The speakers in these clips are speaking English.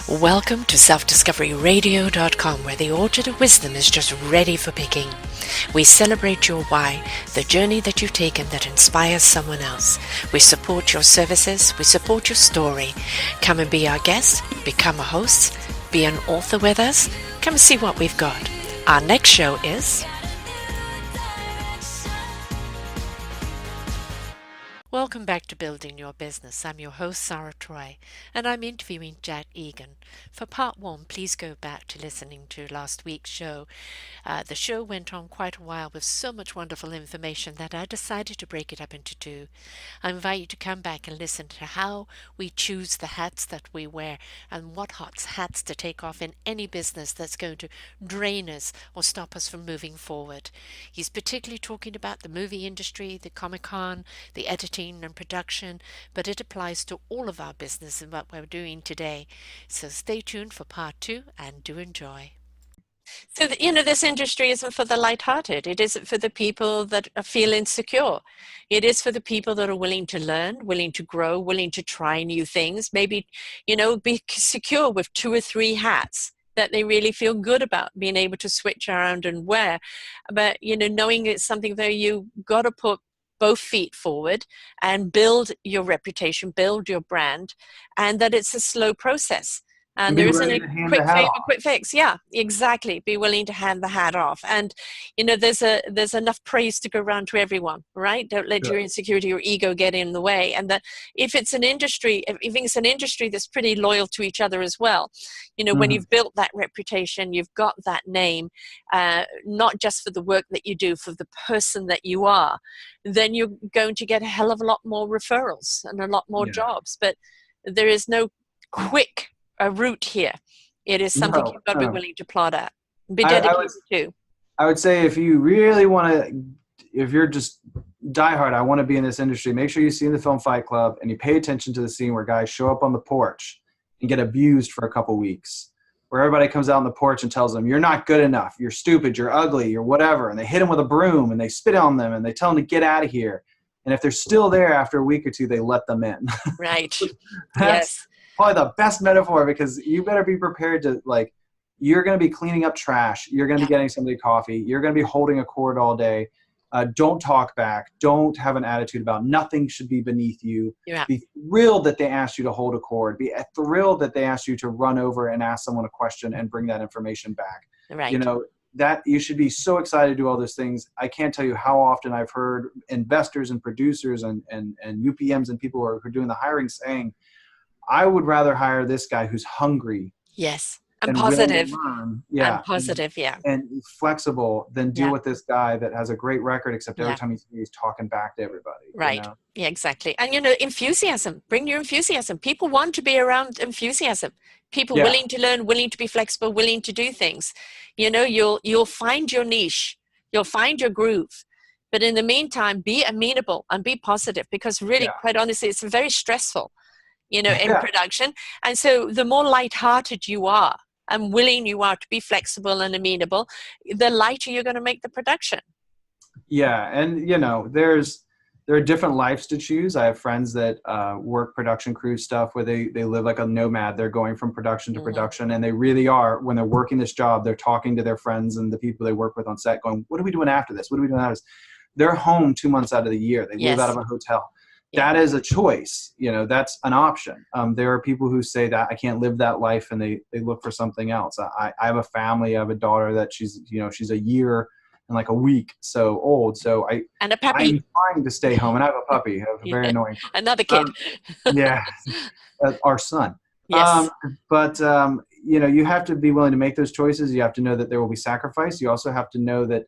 Welcome to selfdiscoveryradio.com, where the orchard of wisdom is just ready for picking. We celebrate your why, the journey that you've taken that inspires someone else. We support your services, we support your story. Come and be our guest, become a host, be an author with us. Come and see what we've got. Our next show is... Welcome back to Building Your Business. I'm your host, Sara, and I'm interviewing Jack Eagan. For part one, please go back to listening to last week's show. The show went on quite a while with so much wonderful information that I decided to break it up into two. I invite you to come back and listen to how we choose the hats that we wear and what hats to take off in any business that's going to drain us or stop us from moving forward. He's particularly talking about the movie industry, the Comic-Con, the editing and production, but it applies to all of our business and what we're doing today. So stay tuned for part two and do enjoy. So, this industry isn't for the lighthearted. It isn't for the people that feel insecure. It is for the people that are willing to learn, willing to grow, willing to try new things, maybe, be secure with 2 or 3 hats that they really feel good about being able to switch around and wear. But, knowing it's something that you got to put both feet forward and build your reputation, build your brand, and that it's a slow process. And there isn't a quick favor, quick fix. Yeah, exactly. Be willing to hand the hat off. And, there's enough praise to go around to everyone, right? Don't let your insecurity or ego get in the way. And that if it's an industry, that's pretty loyal to each other as well, when you've built that reputation, you've got that name, not just for the work that you do, for the person that you are, then you're going to get a hell of a lot more referrals and a lot more jobs. But there is no quick a route here. It is something you've got to be willing to plot at. Be dedicated to. I would say if you really want to, if you're just diehard, I want to be in this industry, make sure you see the film Fight Club and you pay attention to the scene where guys show up on the porch and get abused for a couple weeks, where everybody comes out on the porch and tells them, you're not good enough, you're stupid, you're ugly, you're whatever. And they hit them with a broom and they spit on them and they tell them to get out of here. And if they're still there after a week or two, they let them in. Right. Yes. Probably the best metaphor, because you better be prepared to, you're going to be cleaning up trash. You're going to be getting somebody coffee. You're going to be holding a cord all day. Don't talk back. Don't have an attitude about nothing should be beneath you. Yeah. Be thrilled that they asked you to hold a cord. Be thrilled that they asked you to run over and ask someone a question and bring that information back. Right. That you should be so excited to do all those things. I can't tell you how often I've heard investors and producers and UPMs and people who are doing the hiring saying, I would rather hire this guy who's hungry. Yes. And positive. Yeah. And positive, yeah. And flexible than deal with this guy that has a great record, except every time he's talking back to everybody. Right. Yeah, exactly. And, enthusiasm. Bring your enthusiasm. People want to be around enthusiasm. People willing to learn, willing to be flexible, willing to do things. You'll find your niche. You'll find your groove. But in the meantime, be amenable and be positive, because really, quite honestly, it's very stressful. In production. And so the more lighthearted you are and willing you are to be flexible and amenable, the lighter you're going to make the production. Yeah. And, there are different lives to choose. I have friends that work production crew stuff where they live like a nomad. They're going from production to production. And they really are, when they're working this job, they're talking to their friends and the people they work with on set going, what are we doing after this? What are we doing after this? They're home 2 months out of the year. They live out of a hotel. That is a choice. That's an option. There are people who say that I can't live that life, and they look for something else. I have a family. I have a daughter that she's a year and like a week so old. So and a puppy. I'm trying to stay home, and I have a puppy. I have a very annoying. Another kid. Our son. Yes. But you have to be willing to make those choices. You have to know that there will be sacrifice. You also have to know that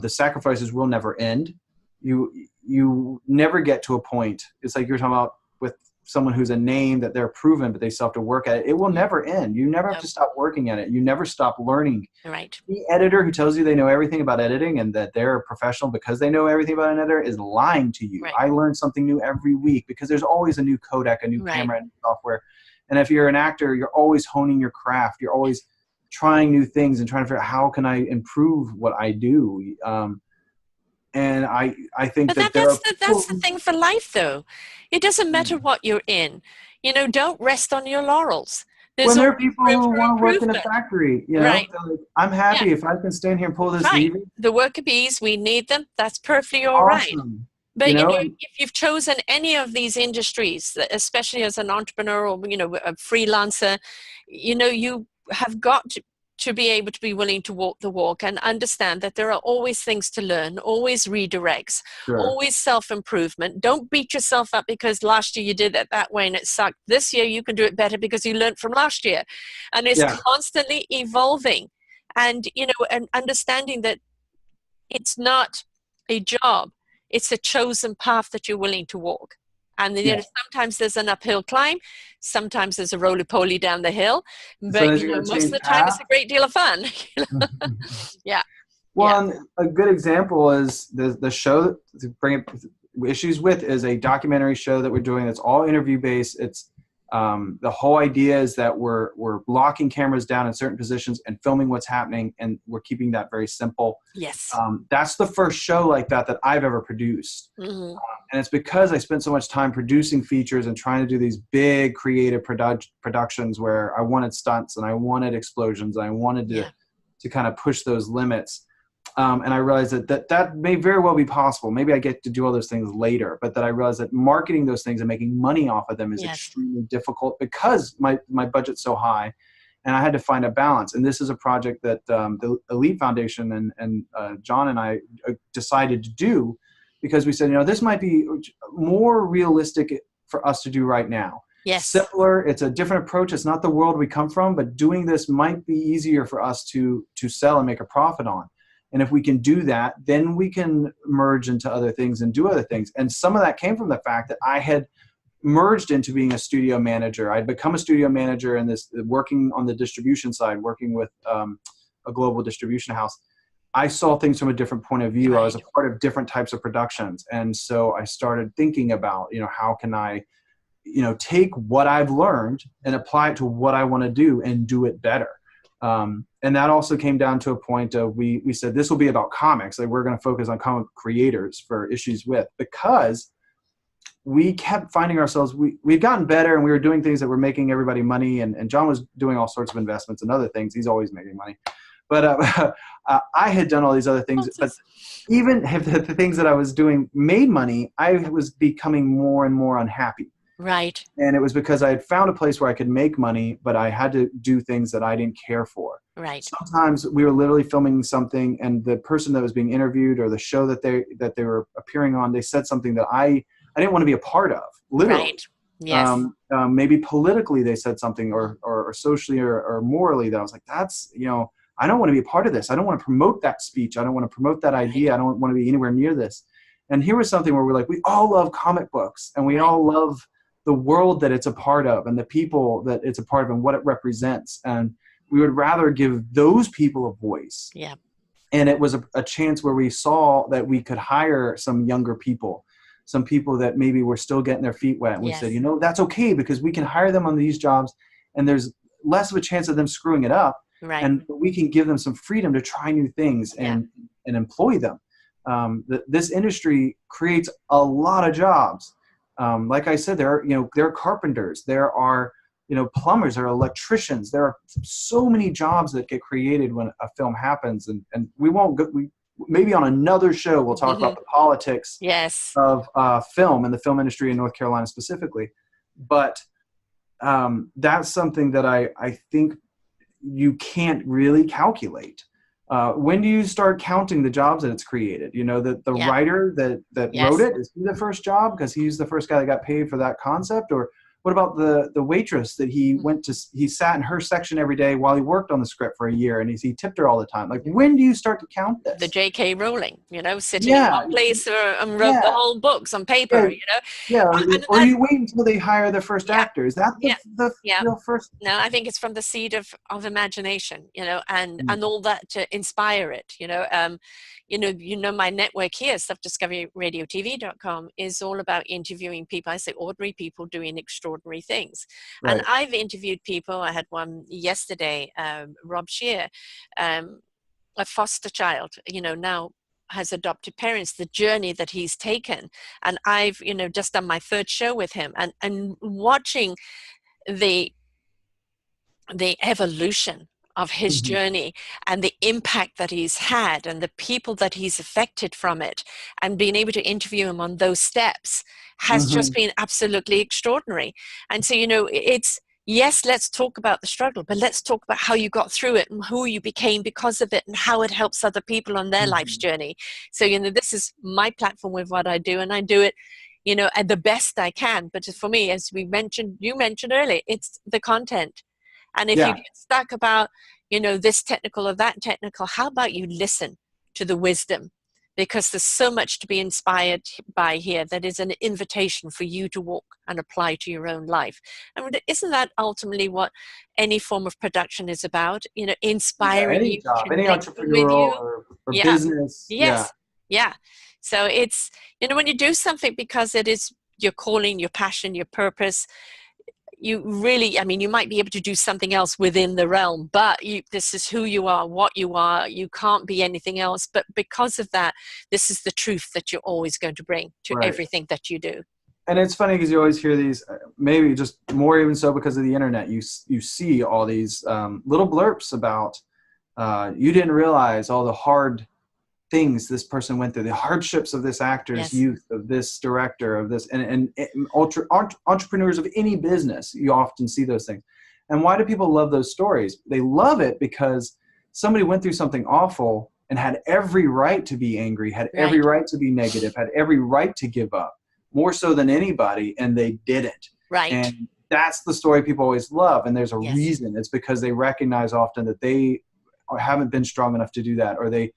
the sacrifices will never end. You never get to a point. It's like you're talking about with someone who's a name that they're proven, but they still have to work at it. It will never end. You never have to stop working at it. You never stop learning. Right. The editor who tells you they know everything about editing and that they're a professional because they know everything about an editor is lying to you. Right. I learn something new every week because there's always a new codec, a new camera, and software. And if you're an actor, you're always honing your craft. You're always trying new things and trying to figure out how can I improve what I do. And I think but that's the thing for life, though. It doesn't matter what you're in. Don't rest on your laurels. There's When there are always people room who for want to work in a improvement. factory, you know, Right. they're like, I'm Yeah. happy if I can stand here and pull this Right. lever. The worker bees, we need them. That's perfectly all right. Awesome. You But know, and if you've chosen any of these industries, especially as an entrepreneur or a freelancer, you have got to be able to be willing to walk the walk and understand that there are always things to learn, always redirects, sure. always self-improvement. Don't beat yourself up because last year you did it that way and it sucked. This year you can do it better because you learned from last year. And it's Yeah. constantly evolving. And, and understanding that it's not a job, it's a chosen path that you're willing to walk. And then, Yeah. sometimes there's an uphill climb, sometimes there's a roly-poly down the hill, but Sometimes you got to most of change the time it's path. a great deal of fun. Yeah. Yeah. Well, and a good example is the show to bring up issues with is a documentary show that we're doing that's all interview based. It's the whole idea is that we're locking cameras down in certain positions and filming what's happening, and we're keeping that very simple. Yes. That's the first show like that I've ever produced. Mm-hmm. And it's because I spent so much time producing features and trying to do these big creative productions where I wanted stunts and I wanted explosions and I wanted to kind of push those limits. And I realized that may very well be possible. Maybe I get to do all those things later, but that I realized that marketing those things and making money off of them is extremely difficult because my budget's so high, and I had to find a balance. And this is a project that the Elite Foundation and John and I decided to do because we said, this might be more realistic for us to do right now. Yes. Simpler. It's a different approach. It's not the world we come from, but doing this might be easier for us to sell and make a profit on. And if we can do that, then we can merge into other things and do other things. And some of that came from the fact that I had merged into being a studio manager. I'd become a studio manager and working on the distribution side, working with a global distribution house. I saw things from a different point of view. Right. I was a part of different types of productions. And so I started thinking about, how can I, take what I've learned and apply it to what I want to do and do it better. And that also came down to a point of we said this will be about comics. Like we're going to focus on comic creators for issues with, because we kept finding ourselves, we'd gotten better and we were doing things that were making everybody money. And John was doing all sorts of investments and other things. He's always making money. But I had done all these other things. But even if the things that I was doing made money, I was becoming more and more unhappy. Right. And it was because I had found a place where I could make money, but I had to do things that I didn't care for. Right. Sometimes we were literally filming something and the person that was being interviewed or the show that they were appearing on, they said something that I didn't want to be a part of, literally. Right. Yes. Maybe politically they said something or socially or morally that I was like, that's, I don't want to be a part of this. I don't want to promote that speech. I don't want to promote that idea. I don't want to be anywhere near this. And here was something where we're like, we all love comic books and we all love the world that it's a part of and the people that it's a part of and what it represents. And we would rather give those people a voice. Yeah. And it was a chance where we saw that we could hire some younger people, some people that maybe were still getting their feet wet. And we said, that's okay because we can hire them on these jobs and there's less of a chance of them screwing it up. Right. And we can give them some freedom to try new things and employ them. This industry creates a lot of jobs. Like I said, there are carpenters, there are, plumbers, there are electricians, there are so many jobs that get created when a film happens. And we won't go, maybe on another show, we'll talk about the politics of film and the film industry in North Carolina specifically. But that's something that I think you can't really calculate. When do you start counting the jobs that it's created? The writer that wrote it, is he the first job because he's the first guy that got paid for that concept? Or what about the waitress that he sat in her section every day while he worked on the script for a year and he tipped her all the time? Like, when do you start to count this? The J.K. Rowling, sitting in one place and wrote the whole books on paper, Or you wait until they hire their first actor. Is that the real first? No, I think it's from the seed of imagination, and all that to inspire it, my network here, selfdiscoveryradiotv.com, is all about interviewing people. I say ordinary people doing extraordinary things. Right. And I've interviewed people. I had one yesterday, Rob Shear, a foster child, now has adopted parents, the journey that he's taken. And I've, just done my third show with him and watching the the evolution of his Mhm. journey and the impact that he's had and the people that he's affected from it, and being able to interview him on those steps has just Mhm. been absolutely extraordinary. And so, it's, yes, let's talk about the struggle, but let's talk about how you got through it and who you became because of it and how it helps other people on their life's Mhm. journey. So, this is my platform with what I do, and I do it at the best I can. But for me, as you mentioned earlier, it's the content. And if you Yeah. get stuck about, this technical or that technical, how about you listen to the wisdom? Because there's so much to be inspired by here that is an invitation for you to walk and apply to your own life. I mean, isn't that ultimately what any form of production is about? Yeah. Inspiring Any you, job, any connecting with entrepreneurial you. or Yeah. business. Yeah. Yes. Yeah. So it's, when you do something because it is your calling, your passion, your purpose, you really, I mean, you might be able to do something else within the realm, but this is who you are, what you are. You can't be anything else. But because of that, this is the truth that you're always going to bring to Right. everything that you do. And it's funny because you always hear these, maybe just more even so because of the internet. You see all these little blurps about you didn't realize all the hard things this person went through, the hardships of this actor's Yes. youth, of this director, of this, and entrepreneurs of any business. You often see those things. And why do people love those stories? They love it because somebody went through something awful and had every right to be angry, had every Right. right to be negative, had every right to give up, more so than anybody, and they didn't. Right. And that's the story people always love. And there's a Yes. reason. It's because they recognize often that they haven't been strong enough to do that, or they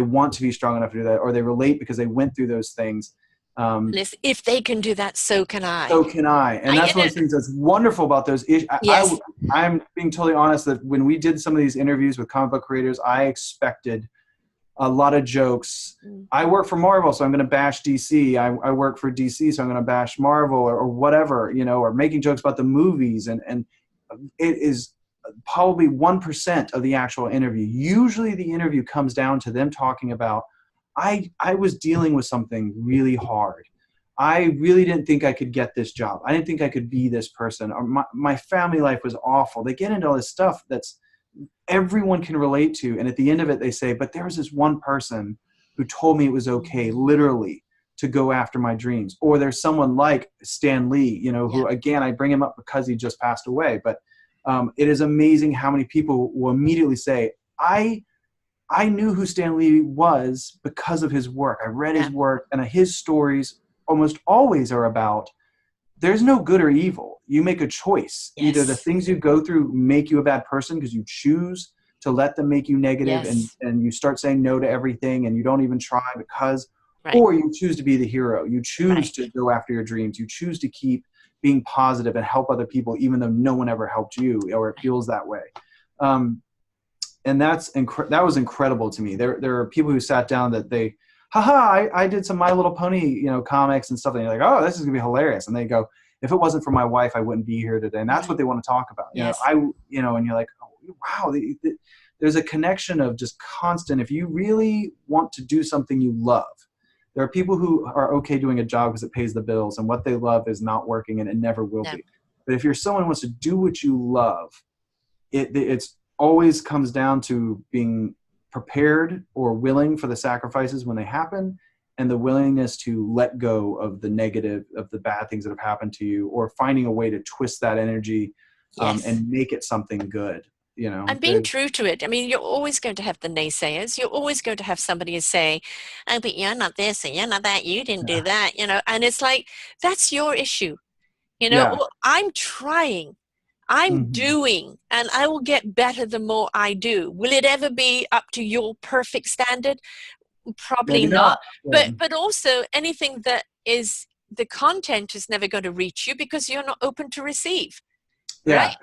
want to be strong enough to do that, or they relate because they went through those things. Listen, if they can do that, so can I. So can I. And I that's one of the things that's wonderful about those issues. Yes. I'm being totally honest that when we did some of these interviews with comic book creators, I expected a lot of jokes. Mm. I work for Marvel, so I'm going to bash DC. I work for DC, so I'm going to bash Marvel, or whatever, or making jokes about the movies. And it is probably 1% of the actual interview. Usually the interview comes down to them talking about, I was dealing with something really hard. I really didn't think I could get this job. I didn't think I could be this person. Or my family life was awful. They get into all this stuff that's everyone can relate to. And at the end of it, they say, but there was this one person who told me it was okay, literally, to go after my dreams. Or there's someone like Stan Lee, Yeah. who, again, I bring him up because he just passed away. But it is amazing how many people will immediately say, I knew who Stan Lee was because of his work. I read Yeah. his work, and his stories almost always are about there's no good or evil. You make a choice. Either the Yes. things you go through make you a bad person because you choose to let them make you negative, Yes. and you start saying no to everything and you don't even try because, Right. or you choose to be the hero. You choose Right. to go after your dreams. You choose to keep being positive and help other people even though no one ever helped you, or it feels that way. And that was incredible to me. There are people who sat down that they, I did some My Little Pony, comics and stuff. And you're like, oh, this is gonna be hilarious. And they go, if it wasn't for my wife, I wouldn't be here today. And that's what they want to talk about. Yes. And you're like, oh, wow, there's a connection of just constant. If you really want to do something you love, there are people who are okay doing a job because it pays the bills, and what they love is not working, and it never will No. be. But if you're someone who wants to do what you love, it's always comes down to being prepared or willing for the sacrifices when they happen, and the willingness to let go of the negative, of the bad things that have happened to you, or finding a way to twist that energy Yes. and make it something good. And being true to it. I mean, you're always going to have the naysayers. You're always going to have somebody who say, oh, but you're not this and you're not that. You didn't do that, and it's like, that's your issue. Yeah. Well, I'm trying. I'm Mm-hmm. doing, and I will get better the more I do. Will it ever be up to your perfect standard? Probably Maybe not. not. Yeah. But also anything that is the content is never going to reach you because you're not open to receive. Yeah. Right?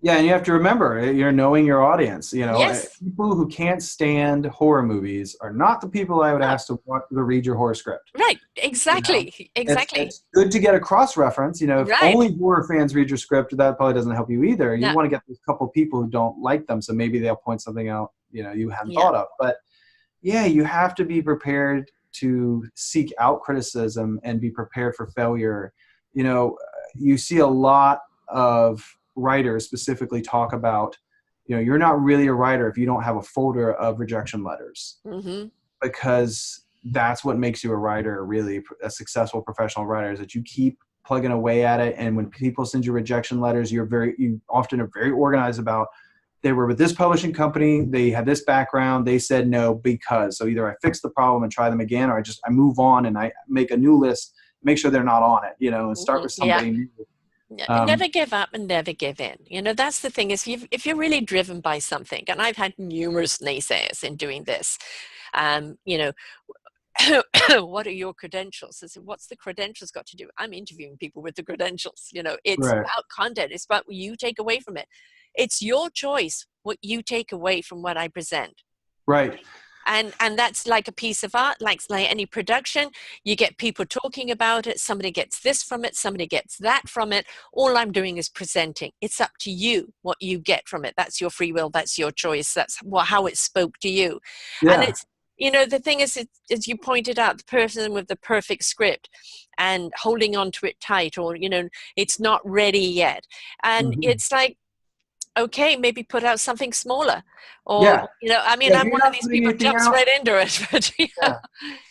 Yeah, and you have to remember, you're knowing your audience. Yes. People who can't stand horror movies are not the people I would No. ask to read your horror script. Right. Exactly. Exactly. It's good to get a cross reference. If Right. only horror fans read your script, that probably doesn't help you either. You No. want to get a couple people who don't like them, so maybe they'll point something out you hadn't Yeah. thought of. But yeah, you have to be prepared to seek out criticism and be prepared for failure. You see a lot of writers specifically talk about, you're not really a writer if you don't have a folder of rejection letters, because that's what makes you a writer, really a successful professional writer, is that you keep plugging away at it. And when people send you rejection letters, you often are very organized about, they were with this publishing company, they had this background, they said no because. So either I fix the problem and try them again, or I move on and I make a new list, make sure they're not on it, and start with somebody new. Never give up and never give in. That's the thing, is if you're really driven by something, and I've had numerous naysayers in doing this, what are your credentials? I said, what's the credentials got to do? I'm interviewing people with the credentials. It's Right. about content. It's about what you take away from it. It's your choice what you take away from what I present. Right. And that's like a piece of art, like any production. You get people talking about it. Somebody gets this from it. Somebody gets that from it. All I'm doing is presenting. It's up to you what you get from it. That's your free will. That's your choice. That's how it spoke to you. Yeah. And it's, the thing is, as you pointed out, the person with the perfect script and holding on to it tight, or, it's not ready yet. And it's like, okay, maybe put out something smaller, or I'm one of these people who jumps right into it. But,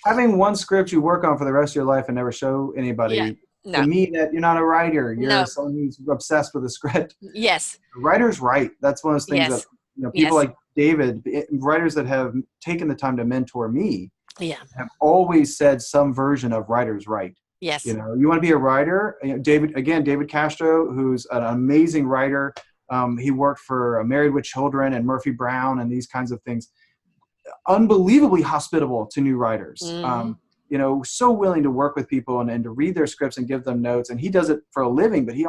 having one script you work on for the rest of your life and never show anybody, to me, that you're not a writer. You're someone who's obsessed with a script. Yes, the writer's right. That's one of those things that people like David, writers that have taken the time to mentor me, have always said some version of writer's right. Yes, you want to be a writer. David Castro, who's an amazing writer. He worked for Married with Children and Murphy Brown and these kinds of things. Unbelievably hospitable to new writers. So willing to work with people and to read their scripts and give them notes. And he does it for a living, but he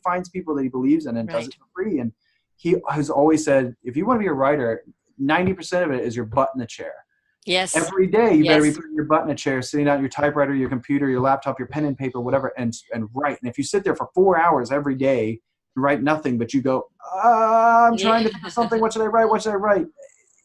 finds people that he believes in and does it for free. And he has always said, if you want to be a writer, 90% of it is your butt in the chair. Yes. Every day you better be putting your butt in a chair, sitting down at your typewriter, your computer, your laptop, your pen and paper, whatever, and write. And if you sit there for 4 hours every day, write nothing, but you go, I'm trying to do something. What should I write? What should I write?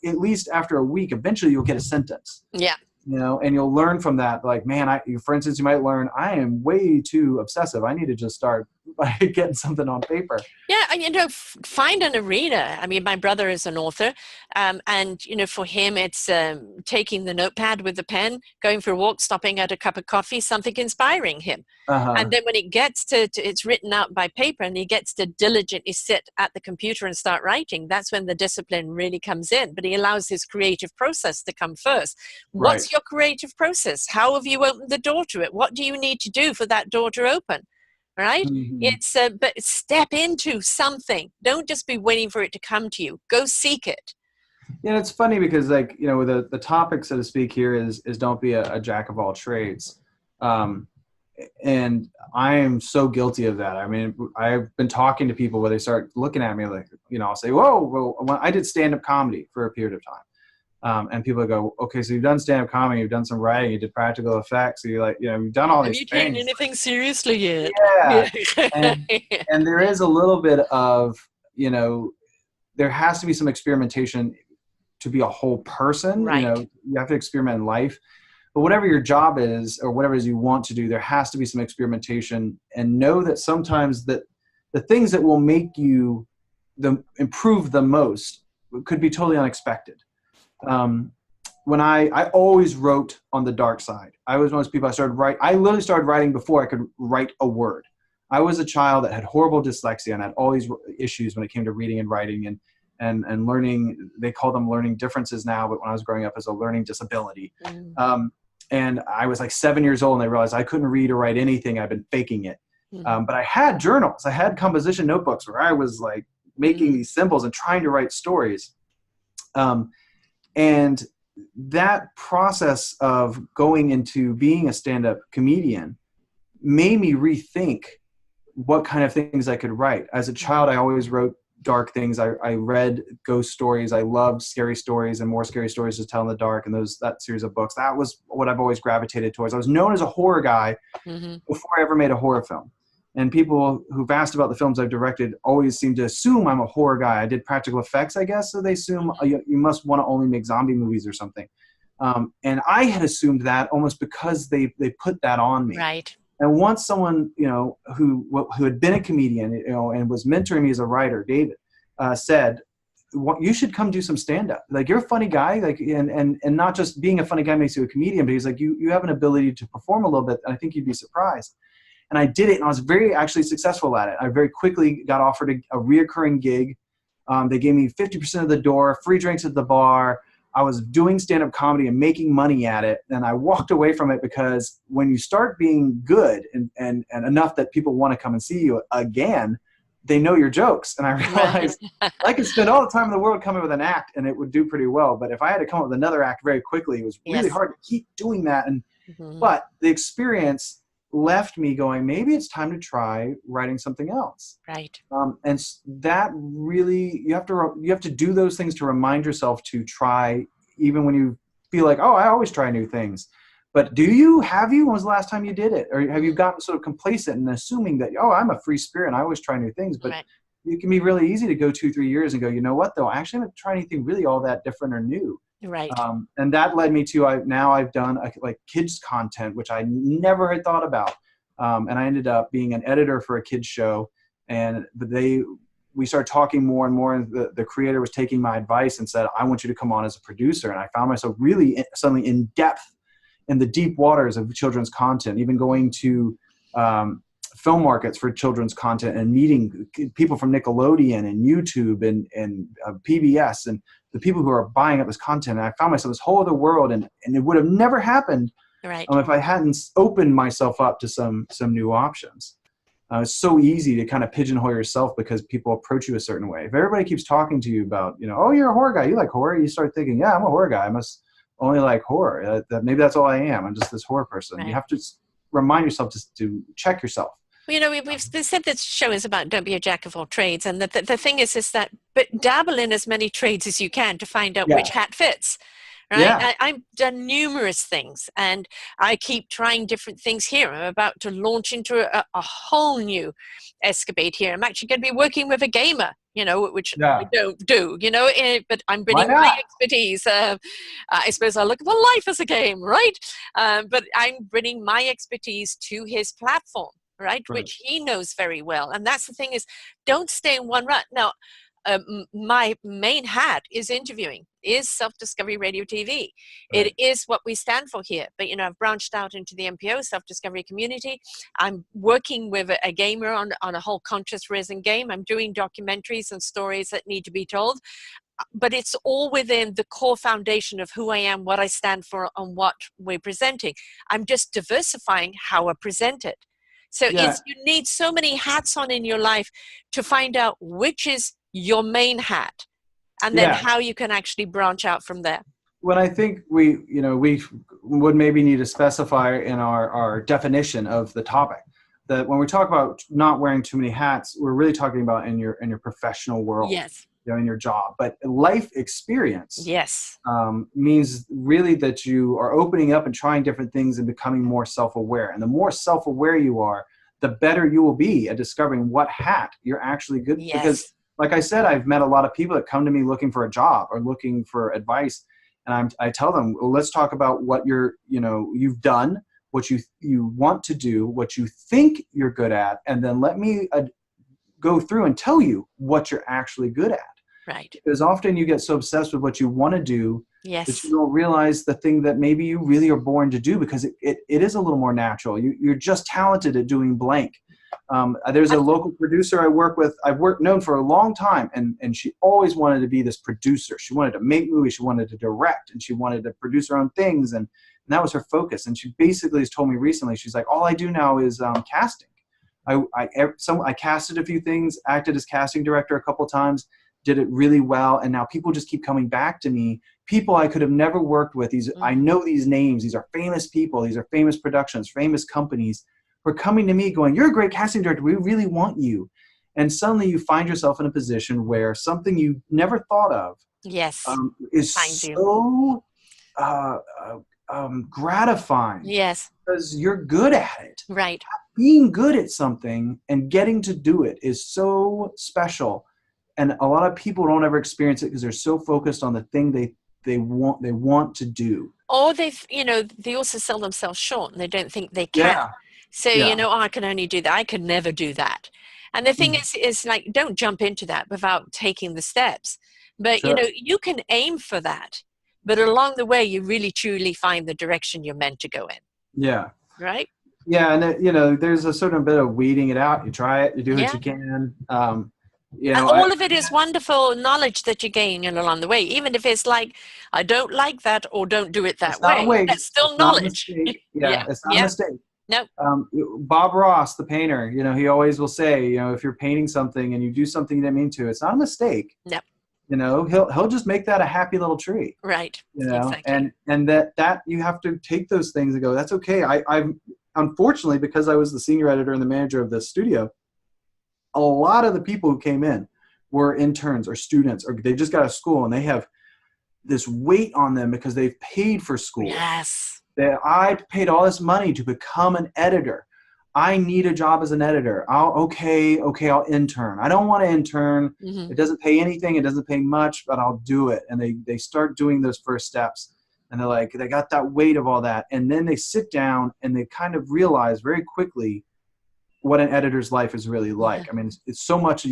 At least after a week, eventually you'll get a sentence. Yeah. And you'll learn from that. Like, man, for instance, you might learn, I am way too obsessive. I need to just start by getting something on paper. Yeah. And, find an arena. I mean, my brother is an author. And, for him, it's taking the notepad with the pen, going for a walk, stopping at a cup of coffee, something inspiring him. And then when it gets to it's written out by paper and he gets to diligently sit at the computer and start writing, that's when the discipline really comes in. But he allows his creative process to come first. What's your creative process? How have you opened the door to it? What do you need to do for that door to open? Right? It's but step into something. Don't just be waiting for it to come to you. Go seek it. Yeah, it's funny because, like, the topic, so to speak, here is don't be a jack of all trades. And I am so guilty of that. I mean, I've been talking to people where they start looking at me like, I'll say, whoa, well, I did stand-up comedy for a period of time. And people go, okay, so you've done stand-up comedy, you've done some writing, you did practical effects, so you're like, you've done all these things. Have you taken anything seriously yet? Yeah. and there is a little bit of, there has to be some experimentation to be a whole person. Right. You have to experiment in life. But whatever your job is or whatever it is you want to do, there has to be some experimentation, and know that sometimes that the things that will make you improve the most could be totally unexpected. When I always wrote on the dark side. I was one of those people I literally started writing before I could write a word. I was a child that had horrible dyslexia and had all these issues when it came to reading and writing and learning. They call them learning differences now, but when I was growing up, as a learning disability. And I was like 7 years old and I realized I couldn't read or write anything. I've been faking it. But I had journals. I had composition notebooks where I was like making these symbols and trying to write stories. And that process of going into being a stand-up comedian made me rethink what kind of things I could write. As a child, I always wrote dark things. I read ghost stories. I loved scary stories and more scary stories to tell in the dark, and that series of books. That was what I've always gravitated towards. I was known as a horror guy before I ever made a horror film. And people who've asked about the films I've directed always seem to assume I'm a horror guy. I did practical effects, I guess, so they assume you must want to only make zombie movies or something. And I had assumed that almost because they put that on me. Right. And once someone, who had been a comedian, and was mentoring me as a writer, David, said, you should come do some stand-up. Like, you're a funny guy, like, and not just being a funny guy makes you a comedian, but he's like, you have an ability to perform a little bit. I think you'd be surprised. And I did it, and I was very actually successful at it. I very quickly got offered a reoccurring gig. They gave me 50% of the door, free drinks at the bar. I was doing stand-up comedy and making money at it. And I walked away from it because when you start being good and enough that people want to come and see you again, they know your jokes. And I realized I could spend all the time in the world coming with an act and it would do pretty well. But if I had to come up with another act very quickly, it was really hard to keep doing that. And but the experience left me going, maybe it's time to try writing something else. Right. And that really, you have to do those things to remind yourself to try, even when you feel like, oh, I always try new things. But when was the last time you did it? Or have you gotten sort of complacent and assuming that, oh, I'm a free spirit and I always try new things? But it can be really easy to go 2-3 years and go, you know what, though, I actually haven't tried anything really all that different or new. Right. And that led me to, I've done like kids content, which I never had thought about. And I ended up being an editor for a kids show, and we started talking more and more, and the creator was taking my advice and said, I want you to come on as a producer. And I found myself really suddenly in depth in the deep waters of children's content, even going to film markets for children's content and meeting people from Nickelodeon and YouTube and PBS and the people who are buying up this content. And I found myself in this whole other world, and it would have never happened if I hadn't opened myself up to some new options. It's so easy to kind of pigeonhole yourself because people approach you a certain way. If everybody keeps talking to you about, oh, you're a horror guy, you like horror, you start thinking, yeah, I'm a horror guy, I must only like horror. Maybe that's all I am. I'm just this horror person. Right. You have to remind yourself to check yourself. Well, we've said this show is about don't be a jack of all trades. And the thing is that, but dabble in as many trades as you can to find out which hat fits. Right? Yeah. I've done numerous things, and I keep trying different things here. I'm about to launch into a whole new escapade here. I'm actually going to be working with a gamer, which I don't do, but I'm bringing my expertise. I suppose I look at life as a game, right? But I'm bringing my expertise to his platform, right? Which he knows very well. And that's the thing is, don't stay in one rut. Now, my main hat is interviewing, is Self-Discovery Radio TV. Right. It is what we stand for here. But, I've branched out into the MPO, Self-Discovery community. I'm working with a gamer on a whole conscious risen game. I'm doing documentaries and stories that need to be told. But it's all within the core foundation of who I am, what I stand for, and what we're presenting. I'm just diversifying how I present it. So you need so many hats on in your life to find out which is your main hat, and then how you can actually branch out from there. Well, I think we would maybe need to specify in our definition of the topic that when we talk about not wearing too many hats, we're really talking about in your professional world. Yes. In your job, but life experience yes means really that you are opening up and trying different things and becoming more self-aware. And the more self-aware you are, the better you will be at discovering what hat you're actually good at. Because like I said, I've met a lot of people that come to me looking for a job or looking for advice, and I tell them, well, let's talk about what you've done, what you want to do, what you think you're good at, and then let me go through and tell you what you're actually good at. Right. Because often you get so obsessed with what you want to do that you don't realize the thing that maybe you really are born to do, because it is a little more natural. You're just talented at doing blank. There's a local producer I work with. I've known for a long time, and she always wanted to be this producer. She wanted to make movies. She wanted to direct, and she wanted to produce her own things, and that was her focus. And she basically has told me recently, she's like, all I do now is casting. I casted a few things, acted as casting director a couple times, did it really well, and now people just keep coming back to me. People I could have never worked with. I know these names. These are famous people. These are famous productions, famous companies who are coming to me going, you're a great casting director. We really want you. And suddenly you find yourself in a position where something you never thought of is so gratifying. Yes. Because you're good at it. Right. Being good at something and getting to do it is so special. And a lot of people don't ever experience it because they're so focused on the thing they want to do. Or they also sell themselves short and they don't think they can. Yeah. So, Yeah. oh, I can only do that. I could never do that. And the thing Mhm. is like, don't jump into that without taking the steps. But, Sure. you can aim for that. But along the way, you really truly find the direction you're meant to go in. Yeah. Right? Yeah. And, there's a certain bit of weeding it out. You try it, you do what Yeah. you can. And all of it is wonderful knowledge that you gain along the way, even if it's like, I don't like that or don't do it that It's not a way. That's waste. still It's not a knowledge. mistake. Yeah. Yeah. It's not a Yeah. mistake. No. Bob Ross, the painter, he always will say, if you're painting something and you do something you didn't mean to, it's not a mistake. No. He'll just make that a happy little tree. Right. Exactly. And that you have to take those things and go, that's okay. I've unfortunately, because I was the senior editor and the manager of this studio, a lot of the people who came in were interns or students, or they just got out of school and they have this weight on them because they've paid for school. Yes. I paid all this money to become an editor. I need a job as an editor. I'll intern. I don't want to intern. Mm-hmm. It doesn't pay anything. It doesn't pay much, but I'll do it. And they start doing those first steps. And they're like, they got that weight of all that. And then they sit down and they kind of realize very quickly what an editor's life is really like. I mean, it's so much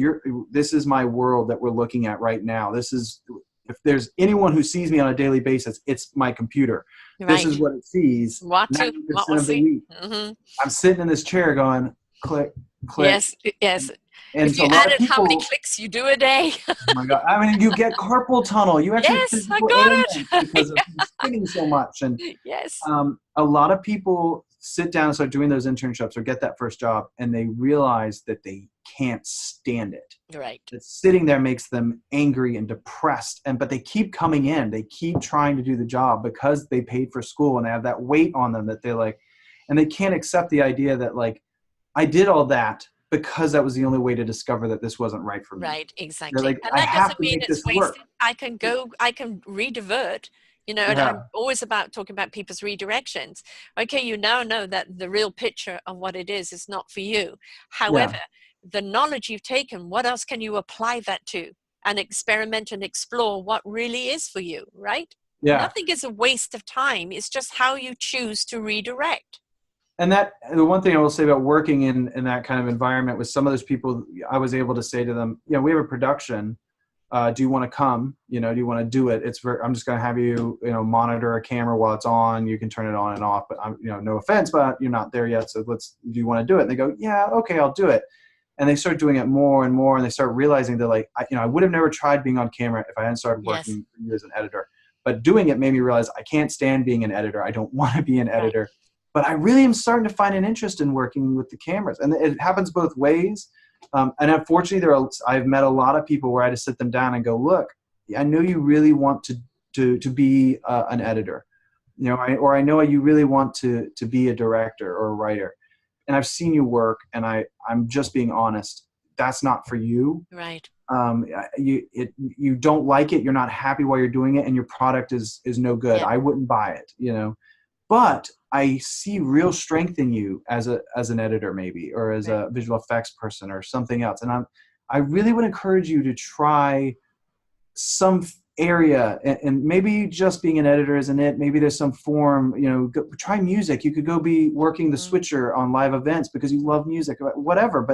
this is my world that we're looking at right now. If there's anyone who sees me on a daily basis, it's my computer. Right. This is what it sees. What 90% will of the see. week. Mm-hmm. I'm sitting in this chair going, click, click. Yes. And if so you a lot of added people, how many clicks you do a day. oh my God. I mean, you get carpal tunnel. You actually Yes, I got it. because of spinning so much. And yes. a lot of people sit down and start doing those internships or get that first job, and they realize that they can't stand it. Right. That sitting there makes them angry and depressed. But they keep coming in. They keep trying to do the job because they paid for school and they have that weight on them that they're like, and they can't accept the idea that like, I did all that because that was the only way to discover that this wasn't right for me. Right, exactly. Like, and I that have doesn't to mean make it's this wasted. work. I can redivert, and I'm always about talking about people's redirections. Okay, you now know that the real picture of what it is not for you. However, the knowledge you've taken, what else can you apply that to and experiment and explore what really is for you, right? Yeah. Nothing is a waste of time. It's just how you choose to redirect. And the one thing I will say about working in that kind of environment with some of those people, I was able to say to them, we have a production. Do you want to come? Do you want to do it? I'm just going to have you, monitor a camera while it's on. You can turn it on and off, but no offense, but you're not there yet. So do you want to do it? And they go, yeah, okay, I'll do it. And they start doing it more and more. And they start realizing they're like, I would have never tried being on camera if I hadn't started working for you as an editor. But doing it made me realize I can't stand being an editor. I don't want to be an editor. But I really am starting to find an interest in working with the cameras. And it happens both ways. And unfortunately, I've met a lot of people where I just sit them down and go, look, I know you really want to be an editor, or I know you really want to be a director or a writer. And I've seen you work, and I'm just being honest. That's not for you. Right. You don't like it. You're not happy while you're doing it, and your product is no good. Yeah. I wouldn't buy it, But I see real strength in you as an editor, maybe, or as a visual effects person or something else. And I really would encourage you to try some area, and maybe just being an editor isn't it. Maybe there's some form, try music. You could go be working the switcher on live events because you love music, whatever.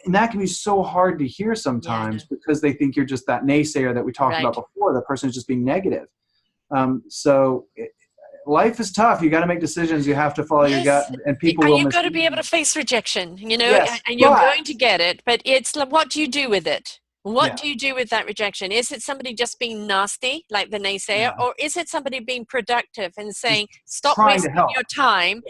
And that can be so hard to hear sometimes because they think you're just that naysayer that we talked about before. The person is just being negative. Life is tough. You got to make decisions. You have to follow your gut, and people will. You've got to be able to face rejection, Yes, and you're going to get it. But it's like, what do you do with it? What do you do with that rejection? Is it somebody just being nasty, like the naysayer, or is it somebody being productive and saying, stop wasting your time,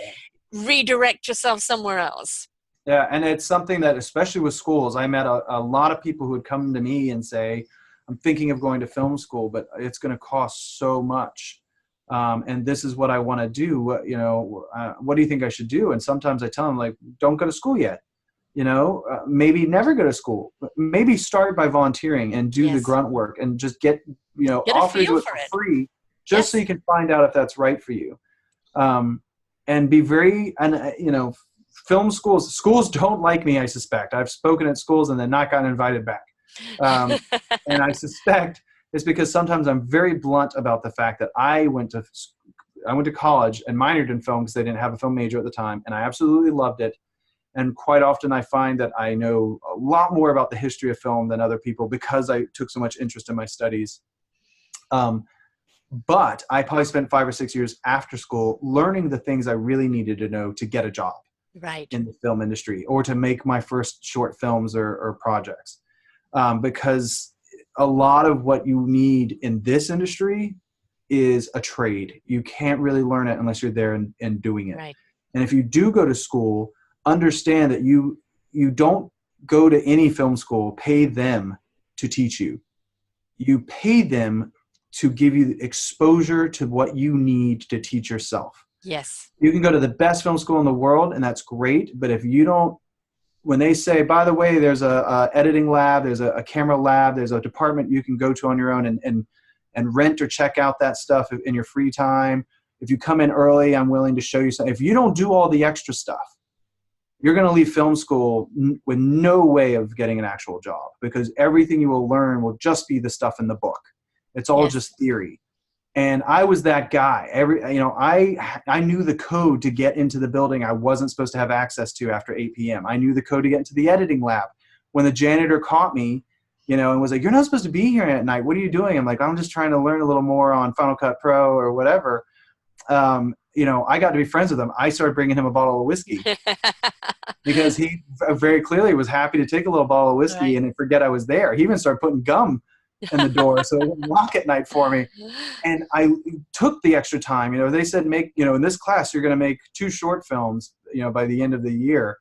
redirect yourself somewhere else? Yeah, and it's something that, especially with schools, I met a lot of people who would come to me and say, I'm thinking of going to film school, but it's going to cost so much. And this is what I want to do. What do you think I should do? And sometimes I tell them, like, don't go to school yet. Maybe never go to school. Maybe start by volunteering and do the grunt work and just get offer to do it for free, just so you can find out if that's right for you. And be very, film schools don't like me, I suspect. I've spoken at schools and then not gotten invited back. And I suspect it's because sometimes I'm very blunt about the fact that I went to I went to college and minored in film because they didn't have a film major at the time, and I absolutely loved it. And quite often I find that I know a lot more about the history of film than other people because I took so much interest in my studies. But I probably spent 5 or 6 years after school learning the things I really needed to know to get a job in the film industry or to make my first short films or projects. Because a lot of what you need in this industry is a trade. You can't really learn it unless you're there and doing it. Right. And if you do go to school, understand that you don't go to any film school, pay them to teach you. You pay them to give you exposure to what you need to teach yourself. Yes. You can go to the best film school in the world, and that's great. But if you don't, when they say, by the way, there's a editing lab, there's a camera lab, there's a department you can go to on your own and rent or check out that stuff in your free time. If you come in early, I'm willing to show you something. If you don't do all the extra stuff, you're going to leave film school with no way of getting an actual job, because everything you will learn will just be the stuff in the book. It's all just theory. And I was that guy. I knew the code to get into the building I wasn't supposed to have access to after 8 p.m. I knew the code to get into the editing lab. When the janitor caught me, and was like, "You're not supposed to be here at night. What are you doing?" I'm like, "I'm just trying to learn a little more on Final Cut Pro or whatever." I got to be friends with him. I started bringing him a bottle of whiskey because he very clearly was happy to take a little bottle of whiskey and forget I was there. He even started putting gum in the door so it wouldn't lock at night for me. And I took the extra time. They said, in this class, you're going to make 2 short films, by the end of the year.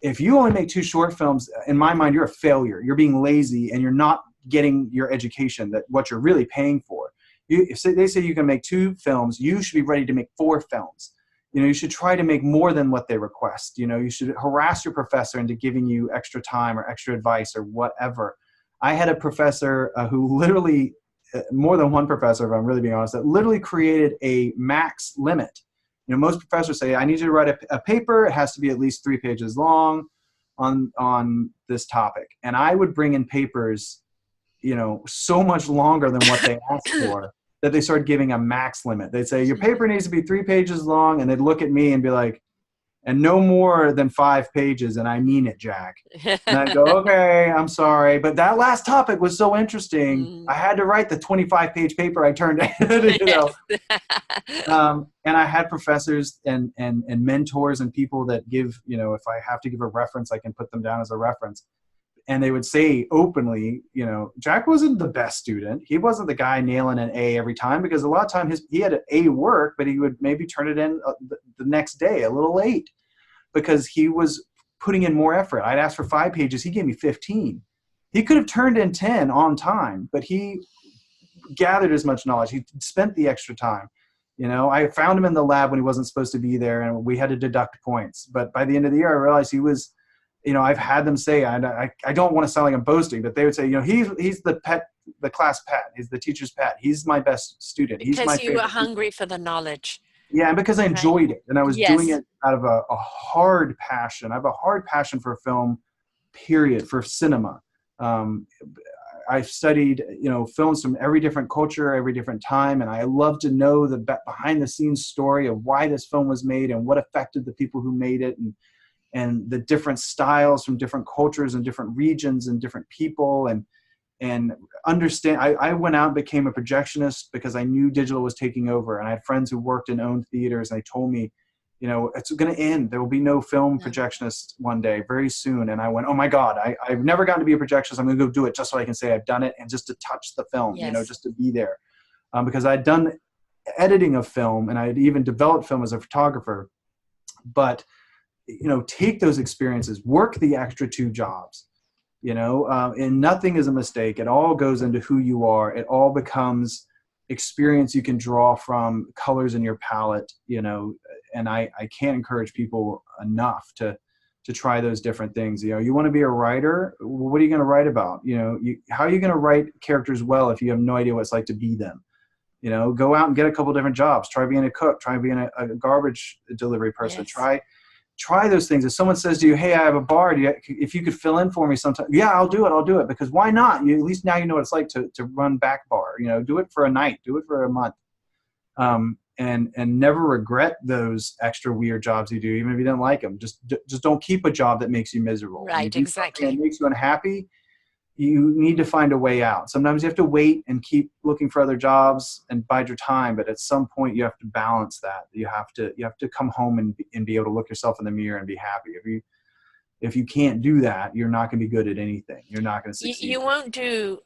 If you only make 2 short films, in my mind, you're a failure. You're being lazy and you're not getting your education, that what you're really paying for. If they say you can make 2 films, you should be ready to make 4 films. You should try to make more than what they request. You should harass your professor into giving you extra time or extra advice or whatever. I had a professor who literally, more than one professor, if I'm really being honest, that literally created a max limit. Most professors say, I need you to write a paper. It has to be at least 3 pages long on this topic. And I would bring in papers, so much longer than what they asked for, that they started giving a max limit. They'd say, your paper needs to be 3 pages long. And they'd look at me and be like, and no more than 5 pages. And I mean it, Jack. And I'd go, okay, I'm sorry. But that last topic was so interesting. I had to write the 25-page paper I turned in, and I had professors and mentors and people that give, if I have to give a reference, I can put them down as a reference. And they would say openly, Jack wasn't the best student. He wasn't the guy nailing an A every time, because a lot of time he had an A work, but he would maybe turn it in the next day a little late because he was putting in more effort. I'd ask for 5 pages. He gave me 15. He could have turned in 10 on time, but he gathered as much knowledge. He spent the extra time. I found him in the lab when he wasn't supposed to be there, and we had to deduct points. But by the end of the year, I realized he was, I've had them say, I don't want to sound like I'm boasting, but they would say, he's the class pet. He's the teacher's pet. He's my best student. He's because my you were favorite hungry for the knowledge. Yeah, and because I enjoyed it, and I was doing it out of a hard passion. I have a hard passion for film, period, for cinema. I've studied, films from every different culture, every different time, and I love to know the behind-the-scenes story of why this film was made and what affected the people who made it, and the different styles from different cultures and different regions and different people, and understand. I went out and became a projectionist because I knew digital was taking over, and I had friends who worked and owned theaters, and they told me, it's going to end. There will be no film projectionist one day, very soon. And I went, oh my God, I've never gotten to be a projectionist. I'm going to go do it just so I can say I've done it, and just to touch the film, just to be there. Because I'd done editing of film, and I had even developed film as a photographer. But, take those experiences, work the extra 2 jobs, and nothing is a mistake. It all goes into who you are. It all becomes experience you can draw from, colors in your palette, and I can't encourage people enough to try those different things. You want to be a writer, what are you going to write about? How are you going to write characters well if you have no idea what it's like to be them? Go out and get a couple different jobs. Try being a cook, try being a garbage delivery person. Try those things. If someone says to you, hey, I have a bar, if you could fill in for me sometime, yeah, I'll do it, because why not? At least now you know what it's like to run back bar. Do it for a night, do it for a month. and never regret those extra weird jobs you do, even if you didn't like them. Just don't keep a job that makes you miserable. When you Right, do something that exactly. makes you unhappy, you need to find a way out. Sometimes you have to wait and keep looking for other jobs and bide your time, but at some point you have to balance that. You have to come home and be able to look yourself in the mirror and be happy. If you can't do that, you're not going to be good at anything. You're not going to succeed. You won't do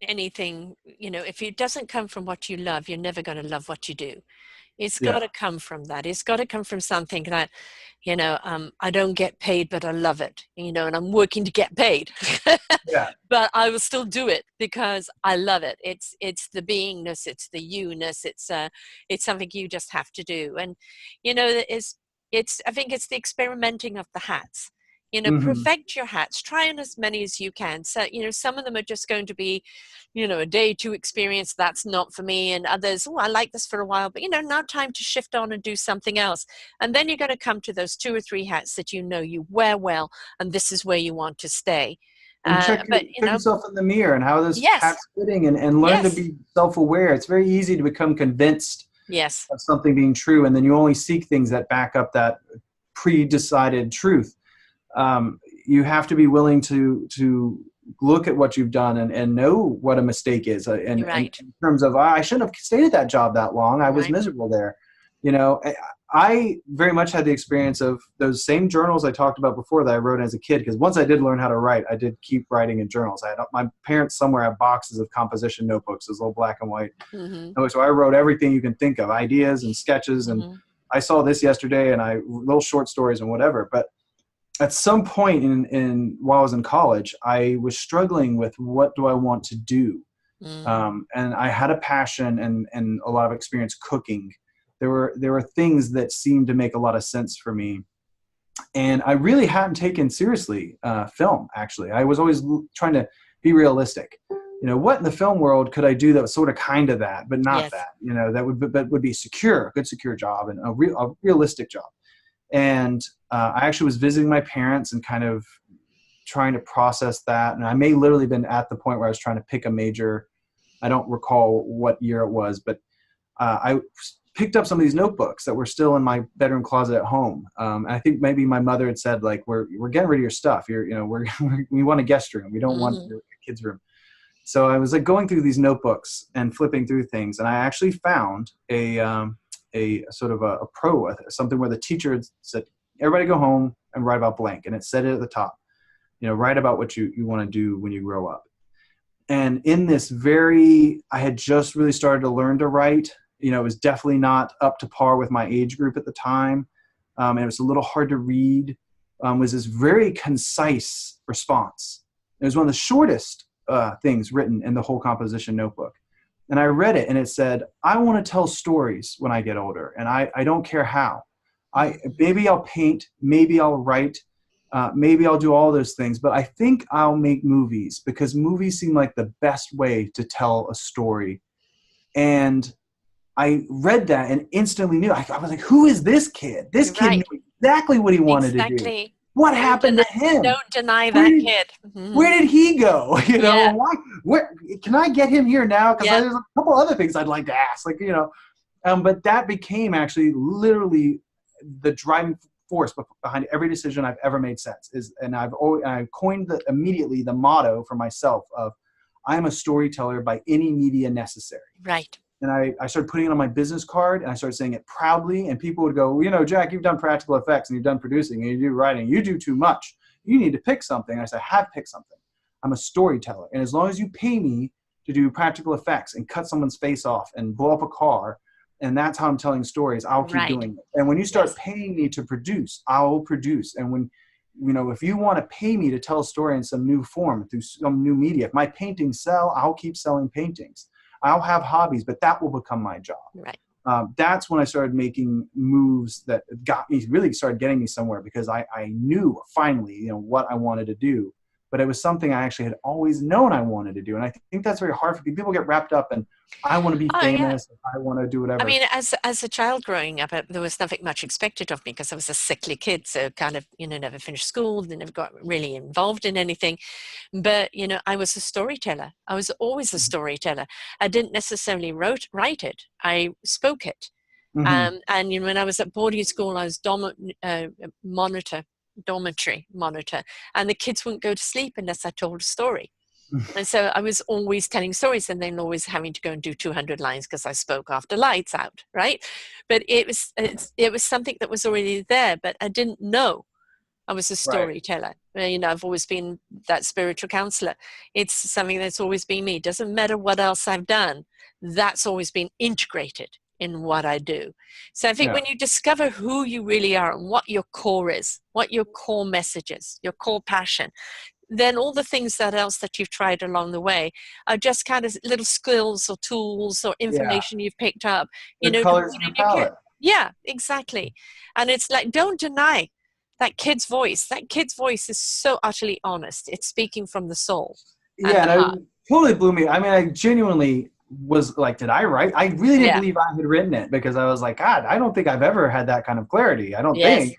anything, if it doesn't come from what you love, you're never going to love what you do. It's got Yeah. to come from that. It's got to come from something that, I don't get paid, but I love it, and I'm working to get paid. Yeah. But I will still do it because I love it. It's the beingness, it's the you-ness, it's something you just have to do. And, I think it's the experimenting of the hats. Hmm. Perfect your hats, try on as many as you can. So, some of them are just going to be, a day, two experience. That's not for me. And others, I like this for a while, but, now time to shift on and do something else. And then you're going to come to those 2 or 3 hats that you wear well, and this is where you want to stay. And check But, yourself in the mirror and how this yes, hat's fitting, and learn to yes, be self-aware. It's very easy to become convinced yes, of something being true, and then you only seek things that back up that pre-decided truth. You have to be willing to look at what you've done and know what a mistake is. And right, in terms of, I shouldn't have stayed at that job that long. I was right, miserable there. I very much had the experience of those same journals I talked about before that I wrote as a kid, because once I did learn how to write, I did keep writing in journals. I had my parents somewhere had boxes of composition notebooks, those little black and white. mm-hmm, So I wrote everything you can think of, ideas and sketches. And mm-hmm, I saw this yesterday, and little short stories and whatever. But at some point while I was in college, I was struggling with, what do I want to do? mm, And I had a passion and a lot of experience cooking. There were things that seemed to make a lot of sense for me. And I really hadn't taken seriously film, actually. I was always trying to be realistic. What in the film world could I do that was sort of kind of that, but not yes, that, that would be secure, a good secure job, and a realistic job. And I actually was visiting my parents and kind of trying to process that. And I may literally been at the point where I was trying to pick a major. I don't recall what year it was, but I picked up some of these notebooks that were still in my bedroom closet at home. And I think maybe my mother had said, like, we're getting rid of your stuff. We want a guest room. We don't want mm-hmm, your kids' room. So I was like going through these notebooks and flipping through things, and I actually found a sort of a something where the teacher said, everybody go home and write about blank. And it said it at the top, write about what you want to do when you grow up. And in this I had just really started to learn to write. It was definitely not up to par with my age group at the time. And it was a little hard to read. Was this very concise response. It was one of the shortest things written in the whole composition notebook. And I read it, and it said, I want to tell stories when I get older, and I don't care how. Maybe I'll paint, maybe I'll write, maybe I'll do all those things, but I think I'll make movies, because movies seem like the best way to tell a story. And I read that and instantly knew. I was like, who is this kid? This kid right, knew exactly what he wanted to do. exactly. What happened to him? Don't deny Where that did, kid. Mm-hmm. where did he go? Yeah, Why? Where can I get him here now? Because yeah, there's a couple other things I'd like to ask. But that became actually literally the driving force behind every decision I've ever made since. I coined immediately the motto for myself of, I am a storyteller by any media necessary. right, And I started putting it on my business card, and I started saying it proudly. And people would go, Jack, you've done practical effects, and you've done producing, and you do writing. You do too much. You need to pick something. And I said, I have picked something. I'm a storyteller. And as long as you pay me to do practical effects and cut someone's face off and blow up a car, and that's how I'm telling stories, I'll keep right, doing it. And when you start yes, paying me to produce, I'll produce. And when, if you want to pay me to tell a story in some new form, through some new media, if my paintings sell, I'll keep selling paintings. I'll have hobbies, but that will become my job. right, That's when I started making moves that really started getting me somewhere, because I knew finally, what I wanted to do. but it was something I actually had always known I wanted to do. And I think that's very hard for people. People get wrapped up in, I want to be Oh, yeah. famous. I want to do whatever. I mean, as a child growing up, there was nothing much expected of me because I was a sickly kid. So kind of, never finished school, never got really involved in anything. But, I was a storyteller. I was always a storyteller. I didn't necessarily write it. I spoke it. Mm-hmm. And when I was at boarding school, I was dormitory monitor, and the kids wouldn't go to sleep unless I told a story. And so I was always telling stories, and then always having to go and do 200 lines because I spoke after lights out, right? But it was something that was already there, but I didn't know I was a storyteller. Right. I've always been that spiritual counselor. It's something that's always been me. Doesn't matter what else I've done. That's always been integrated in what I do. So I think when you discover who you really are and what your core is, what your core message is, your core passion, then all the things that you've tried along the way are just kind of little skills or tools or information you've picked up, The to colors put in in the your kit. palette. Yeah, exactly. And it's like, don't deny that kid's voice. That kid's voice is so utterly honest. It's speaking from the soul and Yeah, the and heart. it totally blew me. I mean, I genuinely was like, did I write? I really didn't believe I had written it, because I was like, God, I don't think I've ever had that kind of clarity. I don't Yes. think.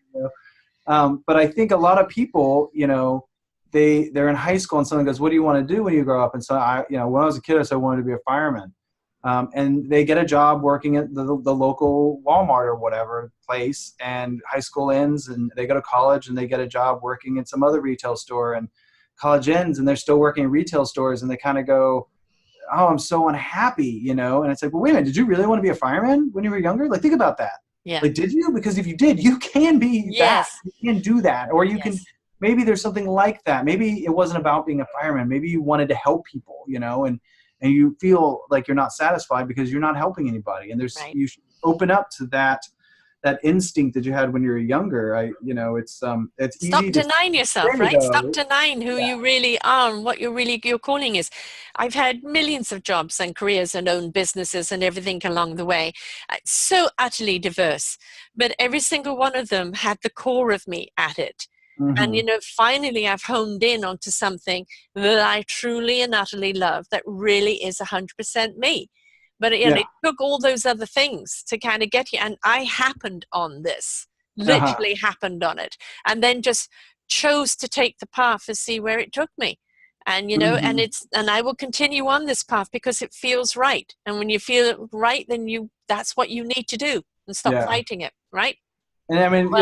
But I think a lot of people, they're in high school and someone goes, what do you want to do when you grow up? And so when I was a kid, I said I wanted to be a fireman. And they get a job working at the local Walmart or whatever place, and high school ends and they go to college and they get a job working in some other retail store, and college ends and they're still working in retail stores, and they kind of go, oh, I'm so unhappy, and it's like, well, wait a minute, did you really want to be a fireman when you were younger? Like, think about that. Yeah. Like, did you? Because if you did, you can be that. You can do that. Or you can, maybe there's something like that. Maybe it wasn't about being a fireman. Maybe you wanted to help people, and you feel like you're not satisfied because you're not helping anybody. And you should open up to that instinct that you had when you were younger. It's Stop easy denying to yourself, say, right? Stop though. denying who you really are and what your calling is. I've had millions of jobs and careers and owned businesses and everything along the way. So utterly diverse, but every single one of them had the core of me at it. Mm-hmm. And, finally I've honed in onto something that I truly and utterly love, that really is 100% me. But it took all those other things to kind of get you. And I happened on this, literally happened on it, and then just chose to take the path to see where it took me. And, and I will continue on this path because it feels right. And when you feel it right, then that's what you need to do, and stop fighting it. Right. And I mean,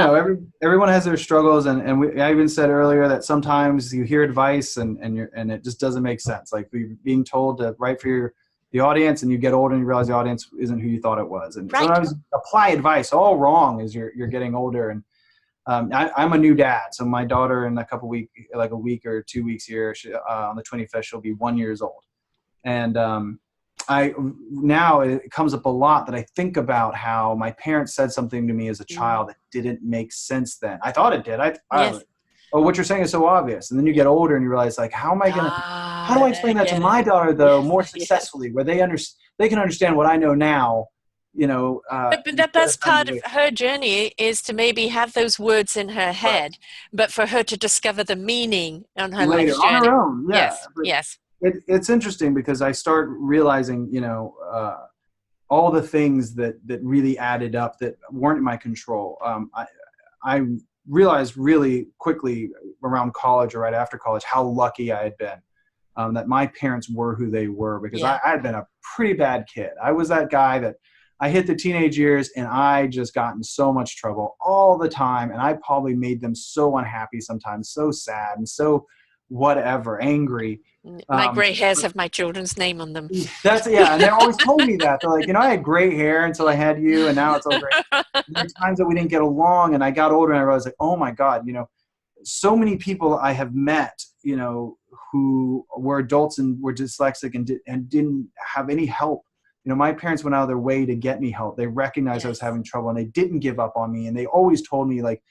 everyone has their struggles, and I even said earlier that sometimes you hear advice and it just doesn't make sense. Like being told to write for the audience, and you get older and you realize the audience isn't who you thought it was. And sometimes you apply advice all wrong as you're getting older. And I'm a new dad, so my daughter in a week or 2 weeks here, on the 25th, she'll be 1 year old. And now it comes up a lot that I think about how my parents said something to me as a child that didn't make sense then. I thought it did. Oh, what you're saying is so obvious. And then you get older and you realize, like, how do I explain that to my daughter, though, more successfully, where they can understand what I know now, But the best part of her journey is to maybe have those words in her head, but for her to discover the meaning on her later, life's journey. on her own. Yeah. Yes. It's interesting because I start realizing, all the things that really added up that weren't in my control. I realized really quickly around college or right after college how lucky I had been, that my parents were who they were, because I had been a pretty bad kid. I was that guy that I hit the teenage years and I just got in so much trouble all the time. And I probably made them so unhappy sometimes, so sad and so whatever, angry. My gray hairs have my children's name on them. And they always told me that. They're like, I had gray hair until I had you, and now it's all gray. There's times that we didn't get along, and I got older and I realized, like, oh my God, so many people I have met, who were adults and were dyslexic and didn't have any help. My parents went out of their way to get me help. They recognized I was having trouble, and they didn't give up on me. And they always told me, like,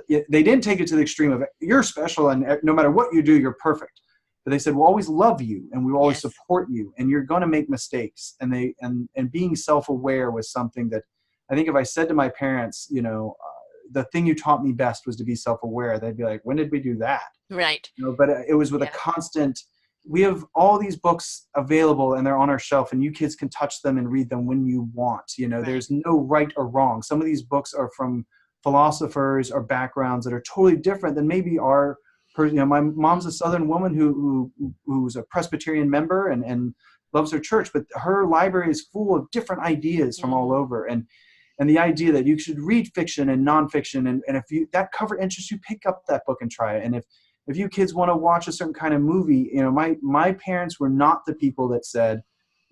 they didn't take it to the extreme of, you're special and no matter what you do, you're perfect. But they said, we'll always love you and we will always support you, and you're going to make mistakes. And being self-aware was something that I think if I said to my parents, the thing you taught me best was to be self-aware, they'd be like, when did we do that? Right. But it was with a Yeah. constant, we have all these books available and they're on our shelf and you kids can touch them and read them when you want. Right. There's no right or wrong. Some of these books are from philosophers or backgrounds that are totally different than maybe our my mom's a Southern woman who's a Presbyterian member and loves her church, but her library is full of different ideas from all over. And the idea that you should read fiction and nonfiction, and if that cover interests you, pick up that book and try it. And if you kids want to watch a certain kind of movie, my parents were not the people that said,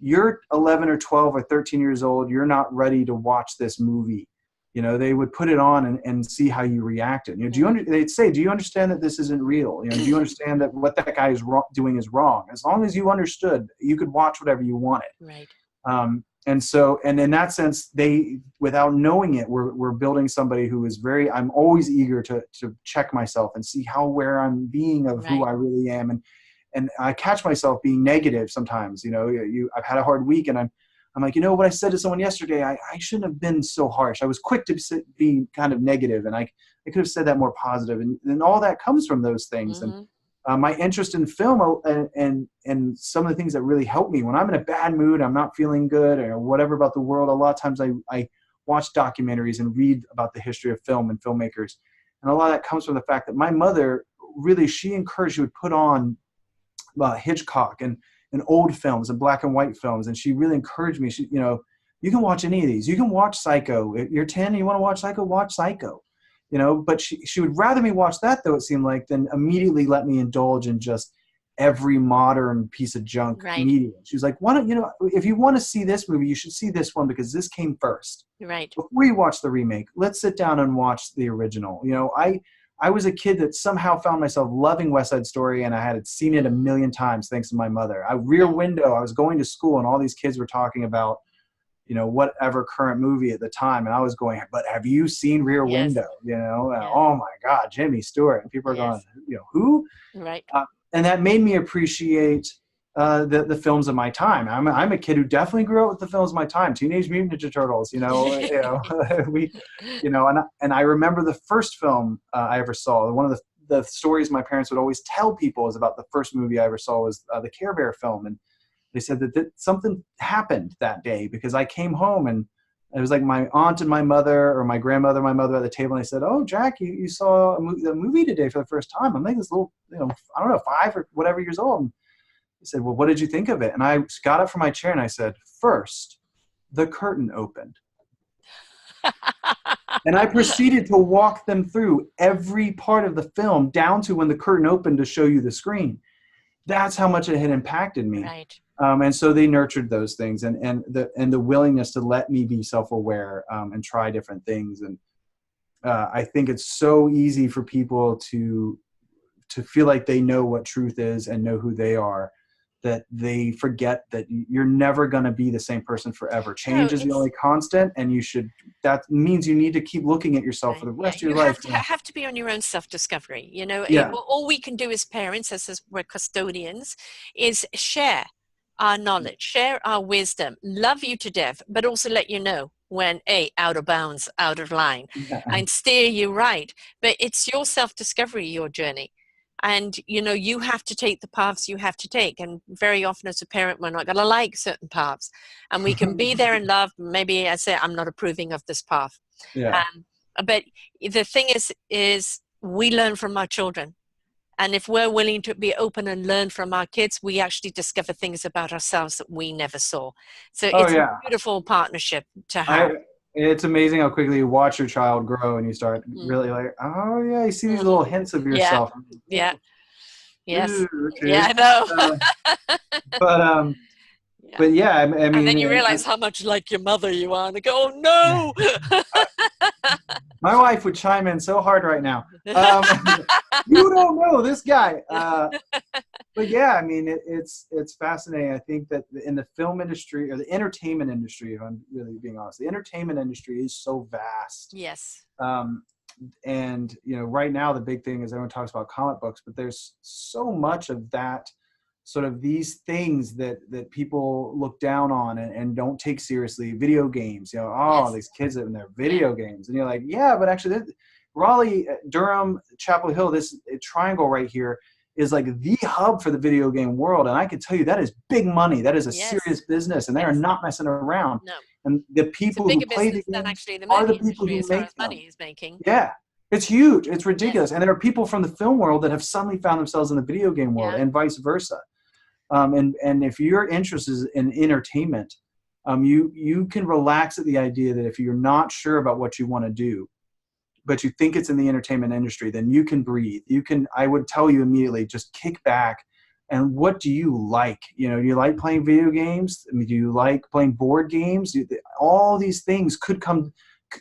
you're 11 or 12 or 13 years old, you're not ready to watch this movie. They would put it on and see how you reacted. They'd say, do you understand that this isn't real? Do you understand that what that guy is doing is wrong? As long as you understood, you could watch whatever you wanted. Right. And in that sense, they, without knowing it, we're building somebody who is I'm always eager to check myself and see where I'm being of who I really am. And I catch myself being negative sometimes. I've had a hard week and I'm like, what I said to someone yesterday, I shouldn't have been so harsh. I was quick to be kind of negative, and I could have said that more positive. And all that comes from those things. And my interest in film and some of the things that really help me when I'm in a bad mood, I'm not feeling good or whatever about the world. A lot of times I watch documentaries and read about the history of film and filmmakers. And a lot of that comes from the fact that my mother really, she encouraged, she would put on Hitchcock and old films and black and white films. And she really encouraged me. You can watch any of these. You can watch Psycho. If you're 10 and you want to watch Psycho, watch Psycho. But she would rather me watch that, though, it seemed like, than immediately let me indulge in just every modern piece of junk media. She was like, why don't, if you want to see this movie, you should see this one because this came first. Right. Before you watch the remake, let's sit down and watch the original. I was a kid that somehow found myself loving West Side Story, and I had seen it a million times thanks to my mother. Rear Window, I was going to school, and all these kids were talking about, whatever current movie at the time, and I was going, but have you seen Rear Window? Oh my God, Jimmy Stewart. And people are going, who? Right. And that made me appreciate the films of my time. I'm a kid who definitely grew up with the films of my time. Teenage Mutant Ninja Turtles, and I remember the first film I ever saw. One of the stories my parents would always tell people is about the first movie I ever saw was the Care Bear film, and they said that something happened that day because I came home and it was like my aunt and my mother, or my grandmother, my mother at the table, and they said, "Oh, Jack, you saw the movie today for the first time." I'm like this little, I don't know, 5 or whatever years old. And he said, "Well, what did you think of it?" And I got up from my chair and I said, "First, the curtain opened." And I proceeded to walk them through every part of the film down to when the curtain opened to show you the screen. That's how much it had impacted me. Right. And so they nurtured those things and the willingness to let me be self-aware and try different things. And I think it's so easy for people to feel like they know what truth is and know who they are, that they forget that you're never going to be the same person forever. Change is the only constant, and that means you need to keep looking at yourself for the rest of your life. You have to be on your own self-discovery. All we can do as parents, as we're custodians, is share our knowledge, share our wisdom, love you to death, but also let you know when out of bounds, out of line, and steer you right. But it's your self-discovery, your journey. And, you have to take the paths you have to take. And very often as a parent, we're not going to like certain paths. And we can be there in love. Maybe I say, I'm not approving of this path. Yeah. But the thing is we learn from our children. And if we're willing to be open and learn from our kids, we actually discover things about ourselves that we never saw. So it's a beautiful partnership to have. It's amazing how quickly you watch your child grow and you start really like, oh yeah, you see these little hints of yourself. Yeah. Yes. Okay. Yeah, I know. But yeah, I mean, and then you realize how much like your mother you are, and they go, "Oh no!" My wife would chime in so hard right now. You don't know this guy. But yeah, I mean, it's fascinating. I think that in the film industry or the entertainment industry, if I'm really being honest, the entertainment industry is so vast. Yes. And right now the big thing is everyone talks about comic books, but there's so much of that. Sort of these things that people look down on and don't take seriously. Video games, these kids in their video games, and you're like, yeah, but actually Raleigh, Durham, Chapel Hill, this triangle right here is like the hub for the video game world. And I can tell you that is big money. That is a serious business, and they are not messing around. No. And the It's a people who bigger play the business than games actually the are the movie people industry who as far make as them. money is making. Yeah. It's huge. It's ridiculous. And there are people from the film world that have suddenly found themselves in the video game world and vice versa. And if your interest is in entertainment, you can relax at the idea that if you're not sure about what you want to do, but you think it's in the entertainment industry, then you can breathe. I would tell you immediately, just kick back. And what do you like? You know, do you like playing video games? I mean, do you like playing board games? All these things could come.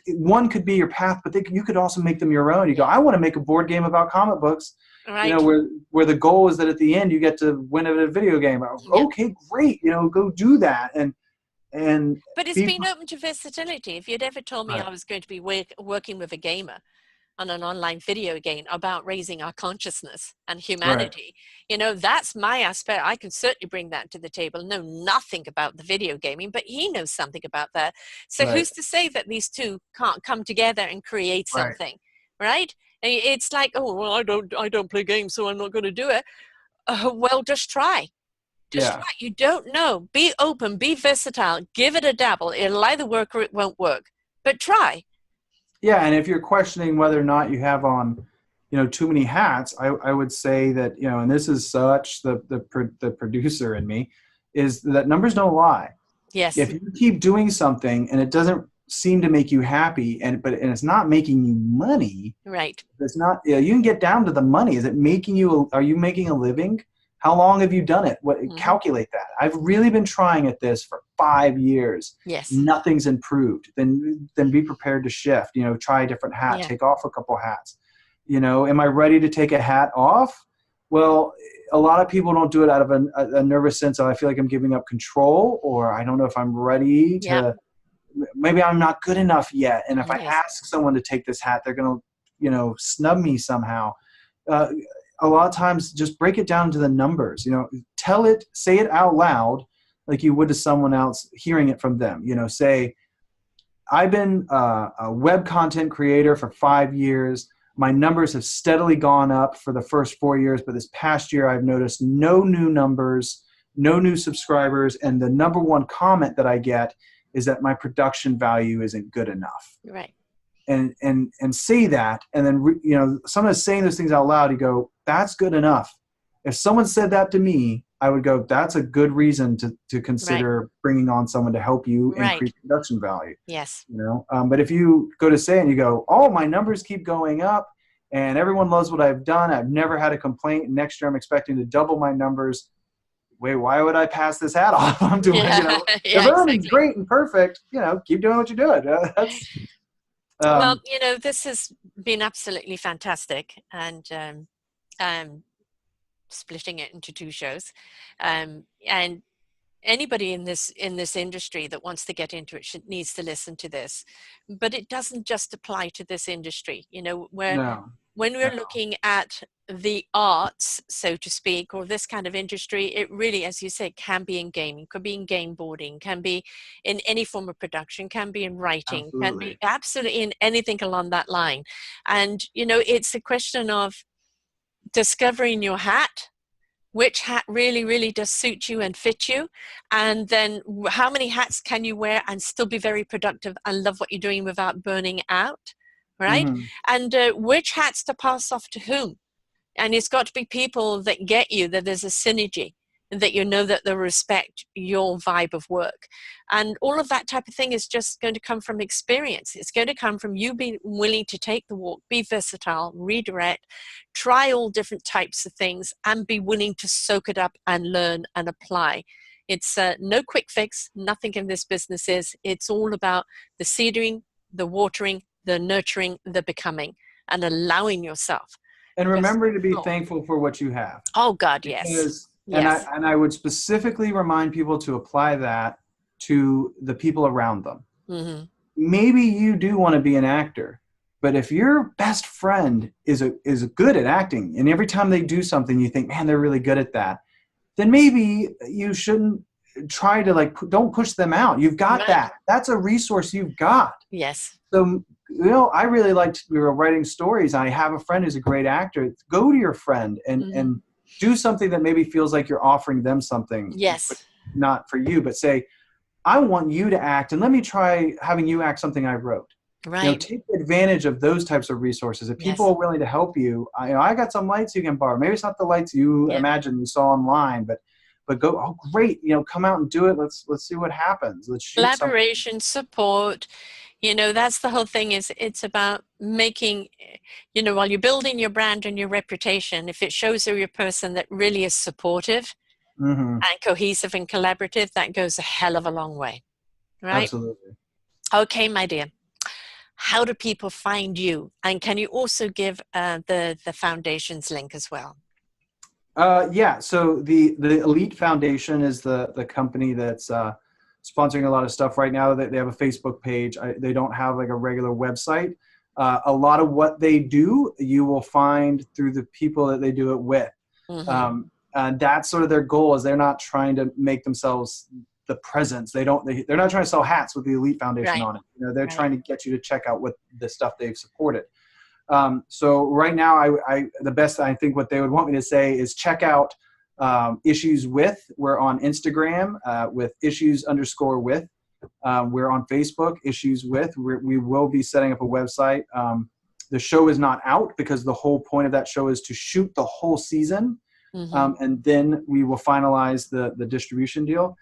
One could be your path, but you could also make them your own. You go, I want to make a board game about comic books. Right. You know, where the goal is that at the end you get to win at a video game. Okay, great. You know, go do that. But it's been open to versatility. If you'd ever told me I was going to be working with a gamer on an online video game about raising our consciousness and humanity, you know, that's my aspect. I can certainly bring that to the table. Know nothing about the video gaming, but he knows something about that. So who's to say that these two can't come together and create something, right? It's like, oh, well, I don't play games, so I'm not going to do it. Well, just try. Just try. You don't know. Be open, be versatile, give it a dabble. It'll either work or it won't work, but try. Yeah, and if you're questioning whether or not you have on, you know, too many hats, I would say that, you know, and this is such the producer in me, is that numbers don't lie. Yes. If you keep doing something and it doesn't seem to make you happy, and it's not making you money, right? It's not. You can get down to the money. Is it making you? Are you making a living? How long have you done it? Calculate that. I've really been trying at this for 5 years. Yes. Nothing's improved. Then be prepared to shift. You know, try a different hat. Take off a couple hats. You know, am I ready to take a hat off? Well, a lot of people don't do it out of a nervous sense of I feel like I'm giving up control, or I don't know if I'm ready to. Maybe I'm not good enough yet. And if I ask someone to take this hat, they're going to, you know, snub me somehow. A lot of times just break it down to the numbers, you know, say it out loud like you would to someone else hearing it from them. You know, say, I've been a web content creator for 5 years. My numbers have steadily gone up for the first 4 years, but this past year I've noticed no new numbers, no new subscribers, and the number one comment that I get is that my production value isn't good enough. Right. And say that, and then you know, someone is saying those things out loud. You go, that's good enough. If someone said that to me, I would go, that's a good reason to consider bringing on someone to help you increase production value. Yes. You know, but if you go to say it and you go, oh, my numbers keep going up, and everyone loves what I've done. I've never had a complaint. Next year I'm expecting to double my numbers. Wait, why would I pass this hat off? I'm doing, you know, if everything's great and perfect, you know, keep doing what you're doing. Well, you know, this has been absolutely fantastic, and splitting it into 2 shows, and anybody in this industry that wants to get into it needs to listen to this. But it doesn't just apply to this industry. You know, when we're looking at the arts, so to speak, or this kind of industry, it really, as you say, can be in gaming, could be in game boarding, can be in any form of production, can be in writing, can be absolutely in anything along that line. And, you know, it's a question of discovering your hat, which hat really, really does suit you and fit you, and then how many hats can you wear and still be very productive and love what you're doing without burning out, right? And which hats to pass off to whom. And it's got to be people that get you, that there's a synergy, and that you know that they respect your vibe of work. And all of that type of thing is just going to come from experience. It's going to come from you being willing to take the walk, be versatile, redirect, try all different types of things, and be willing to soak it up and learn and apply. It's no quick fix. Nothing in this business is. It's all about the seeding, the watering, the nurturing, the becoming, and allowing yourself. And remember to be thankful for what you have. Oh, God, yes. And I would specifically remind people to apply that to the people around them. Maybe you do want to be an actor, but if your best friend is good at acting, and every time they do something you think, man, they're really good at that, then maybe you shouldn't try to don't push them out. You've got that. That's a resource you've got. Yes. So I really liked, we were writing stories. I have a friend who's a great actor. Go to your friend and do something that maybe feels like you're offering them something, but Yes. not for you, but say, I want you to act and let me try having you act something I wrote. Right. Take advantage of those types of resources. If people Yes. are willing to help you, I got some lights you can borrow. Maybe it's not the lights you imagine you saw online, but go, oh great, come out and do it. Let's see what happens. Let's shoot something. Collaboration, support, that's the whole thing. Is it's about making, while you're building your brand and your reputation, if it shows you're a person that really is supportive and cohesive and collaborative, that goes a hell of a long way, right? Absolutely. Okay, my dear. How do people find you? And can you also give the foundation's link as well? Yeah, so the Elite Foundation is the company that's sponsoring a lot of stuff right now. They have a Facebook page. They don't have like a regular website. A lot of what they do, you will find through the people that they do it with. And that's sort of their goal. Is they're not trying to make themselves the presence. They're not trying to sell hats with the Elite Foundation on it. They're trying to get you to check out what the stuff they've supported. So right now, the best I think what they would want me to say is check out Issues With. We're on Instagram with issues_with. We're on Facebook, Issues With. We will be setting up a website. The show is not out because the whole point of that show is to shoot the whole season. And then we will finalize the distribution deal.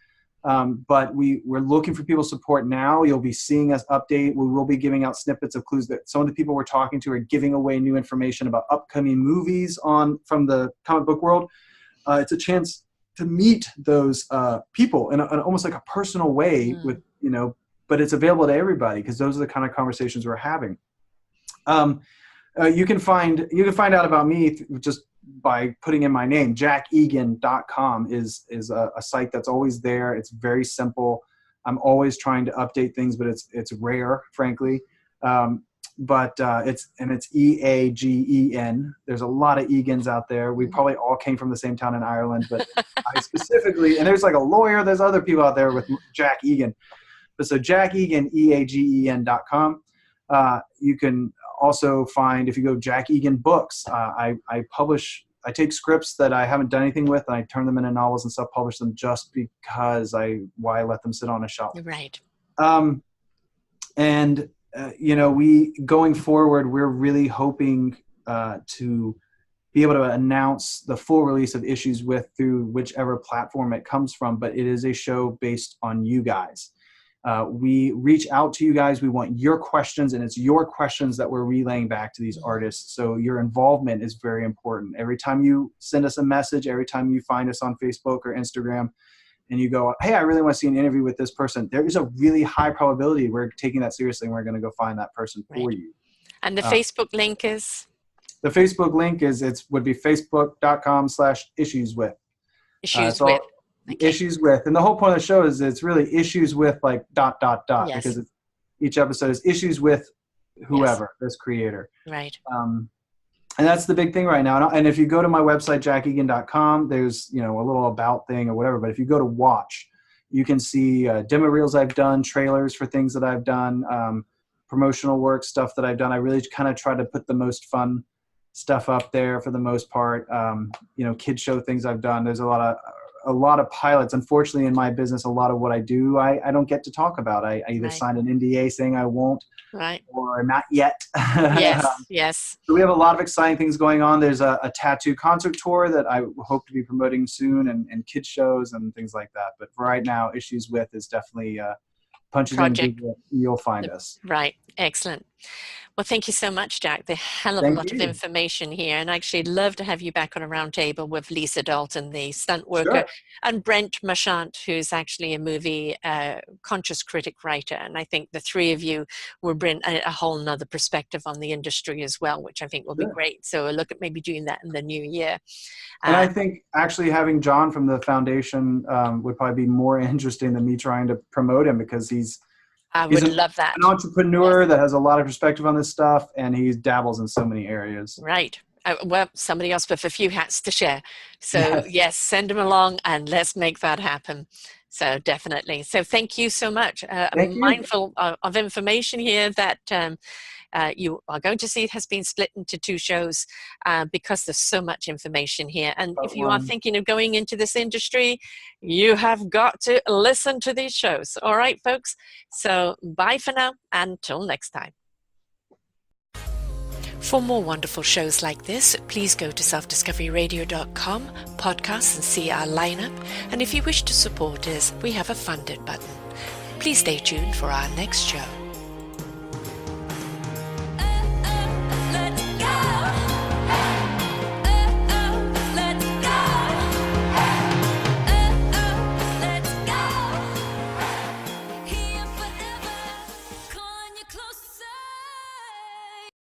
But we're looking for people's support now. You'll be seeing us update. We will be giving out snippets of clues that some of the people we're talking to are giving away new information about upcoming movies from the comic book world. It's a chance to meet those people in almost like a personal way with, but it's available to everybody because those are the kind of conversations we're having. You can find out about me just by putting in my name. JackEagan.com is a site that's always there. It's very simple. I'm always trying to update things, but it's rare, frankly. But it's EAGEN. There's a lot of Eagans out there. We probably all came from the same town in Ireland, but I specifically, and there's like a lawyer, there's other people out there with Jack Eagan. But so Jack Eagan, EAGEN.com. You can also find, if you go Jack Eagan Books, I take scripts that I haven't done anything with and I turn them into novels and stuff, publish them just because why let them sit on a shelf. Right. We going forward, we're really hoping to be able to announce the full release of Issues With through whichever platform it comes from, but it is a show based on you guys. We reach out to you guys. We want your questions, and it's your questions that we're relaying back to these artists. So your involvement is very important. Every time you send us a message, every time you find us on Facebook or Instagram, and you go, hey, I really want to see an interview with this person, there is a really high probability we're taking that seriously and we're going to go find that person for you. And the Facebook link is? The Facebook link would be facebook.com/issueswith. Issues With. Okay. Issues With. And the whole point of the show is it's really issues with like ... because each episode is issues with whoever, this creator. Right. And that's the big thing right now. And if you go to my website, jackeagan.com, there's, a little about thing or whatever. But if you go to watch, you can see demo reels I've done, trailers for things that I've done, promotional work, stuff that I've done. I really kind of try to put the most fun stuff up there for the most part. Kid show things I've done. There's a lot of pilots. Unfortunately, in my business, a lot of what I do, I don't get to talk about. I either signed an NDA saying I won't, or not yet. Yes. So we have a lot of exciting things going on. There's a tattoo concert tour that I hope to be promoting soon, and kids shows and things like that. But for right now, Issues With is definitely punch it in Google, you'll find us. Right. Excellent. Well, thank you so much, Jack. There's a hell of a lot of information here. And I'd actually love to have you back on a roundtable with Lisa Dalton, the stunt worker, and Brent Marchant, who's actually a movie conscious critic writer. And I think the three of you will bring a whole nother perspective on the industry as well, which I think will be great. So we'll look at maybe doing that in the new year. And I think actually having John from the foundation would probably be more interesting than me trying to promote him, because he's love that. An entrepreneur that has a lot of perspective on this stuff, and he dabbles in so many areas. Right. Well, somebody else with a few hats to share. So yes, send him along and let's make that happen. So definitely. So thank you so much. Thank I'm you. mindful of information here that you are going to see it has been split into 2 shows because there's so much information here. And if Part you are one. thinking of going into this industry, you have got to listen to these shows. All right, folks. So bye for now. Until next time. For more wonderful shows like this, please go to selfdiscoveryradio.com, podcasts, and see our lineup. And if you wish to support us, we have a funded button. Please stay tuned for our next show.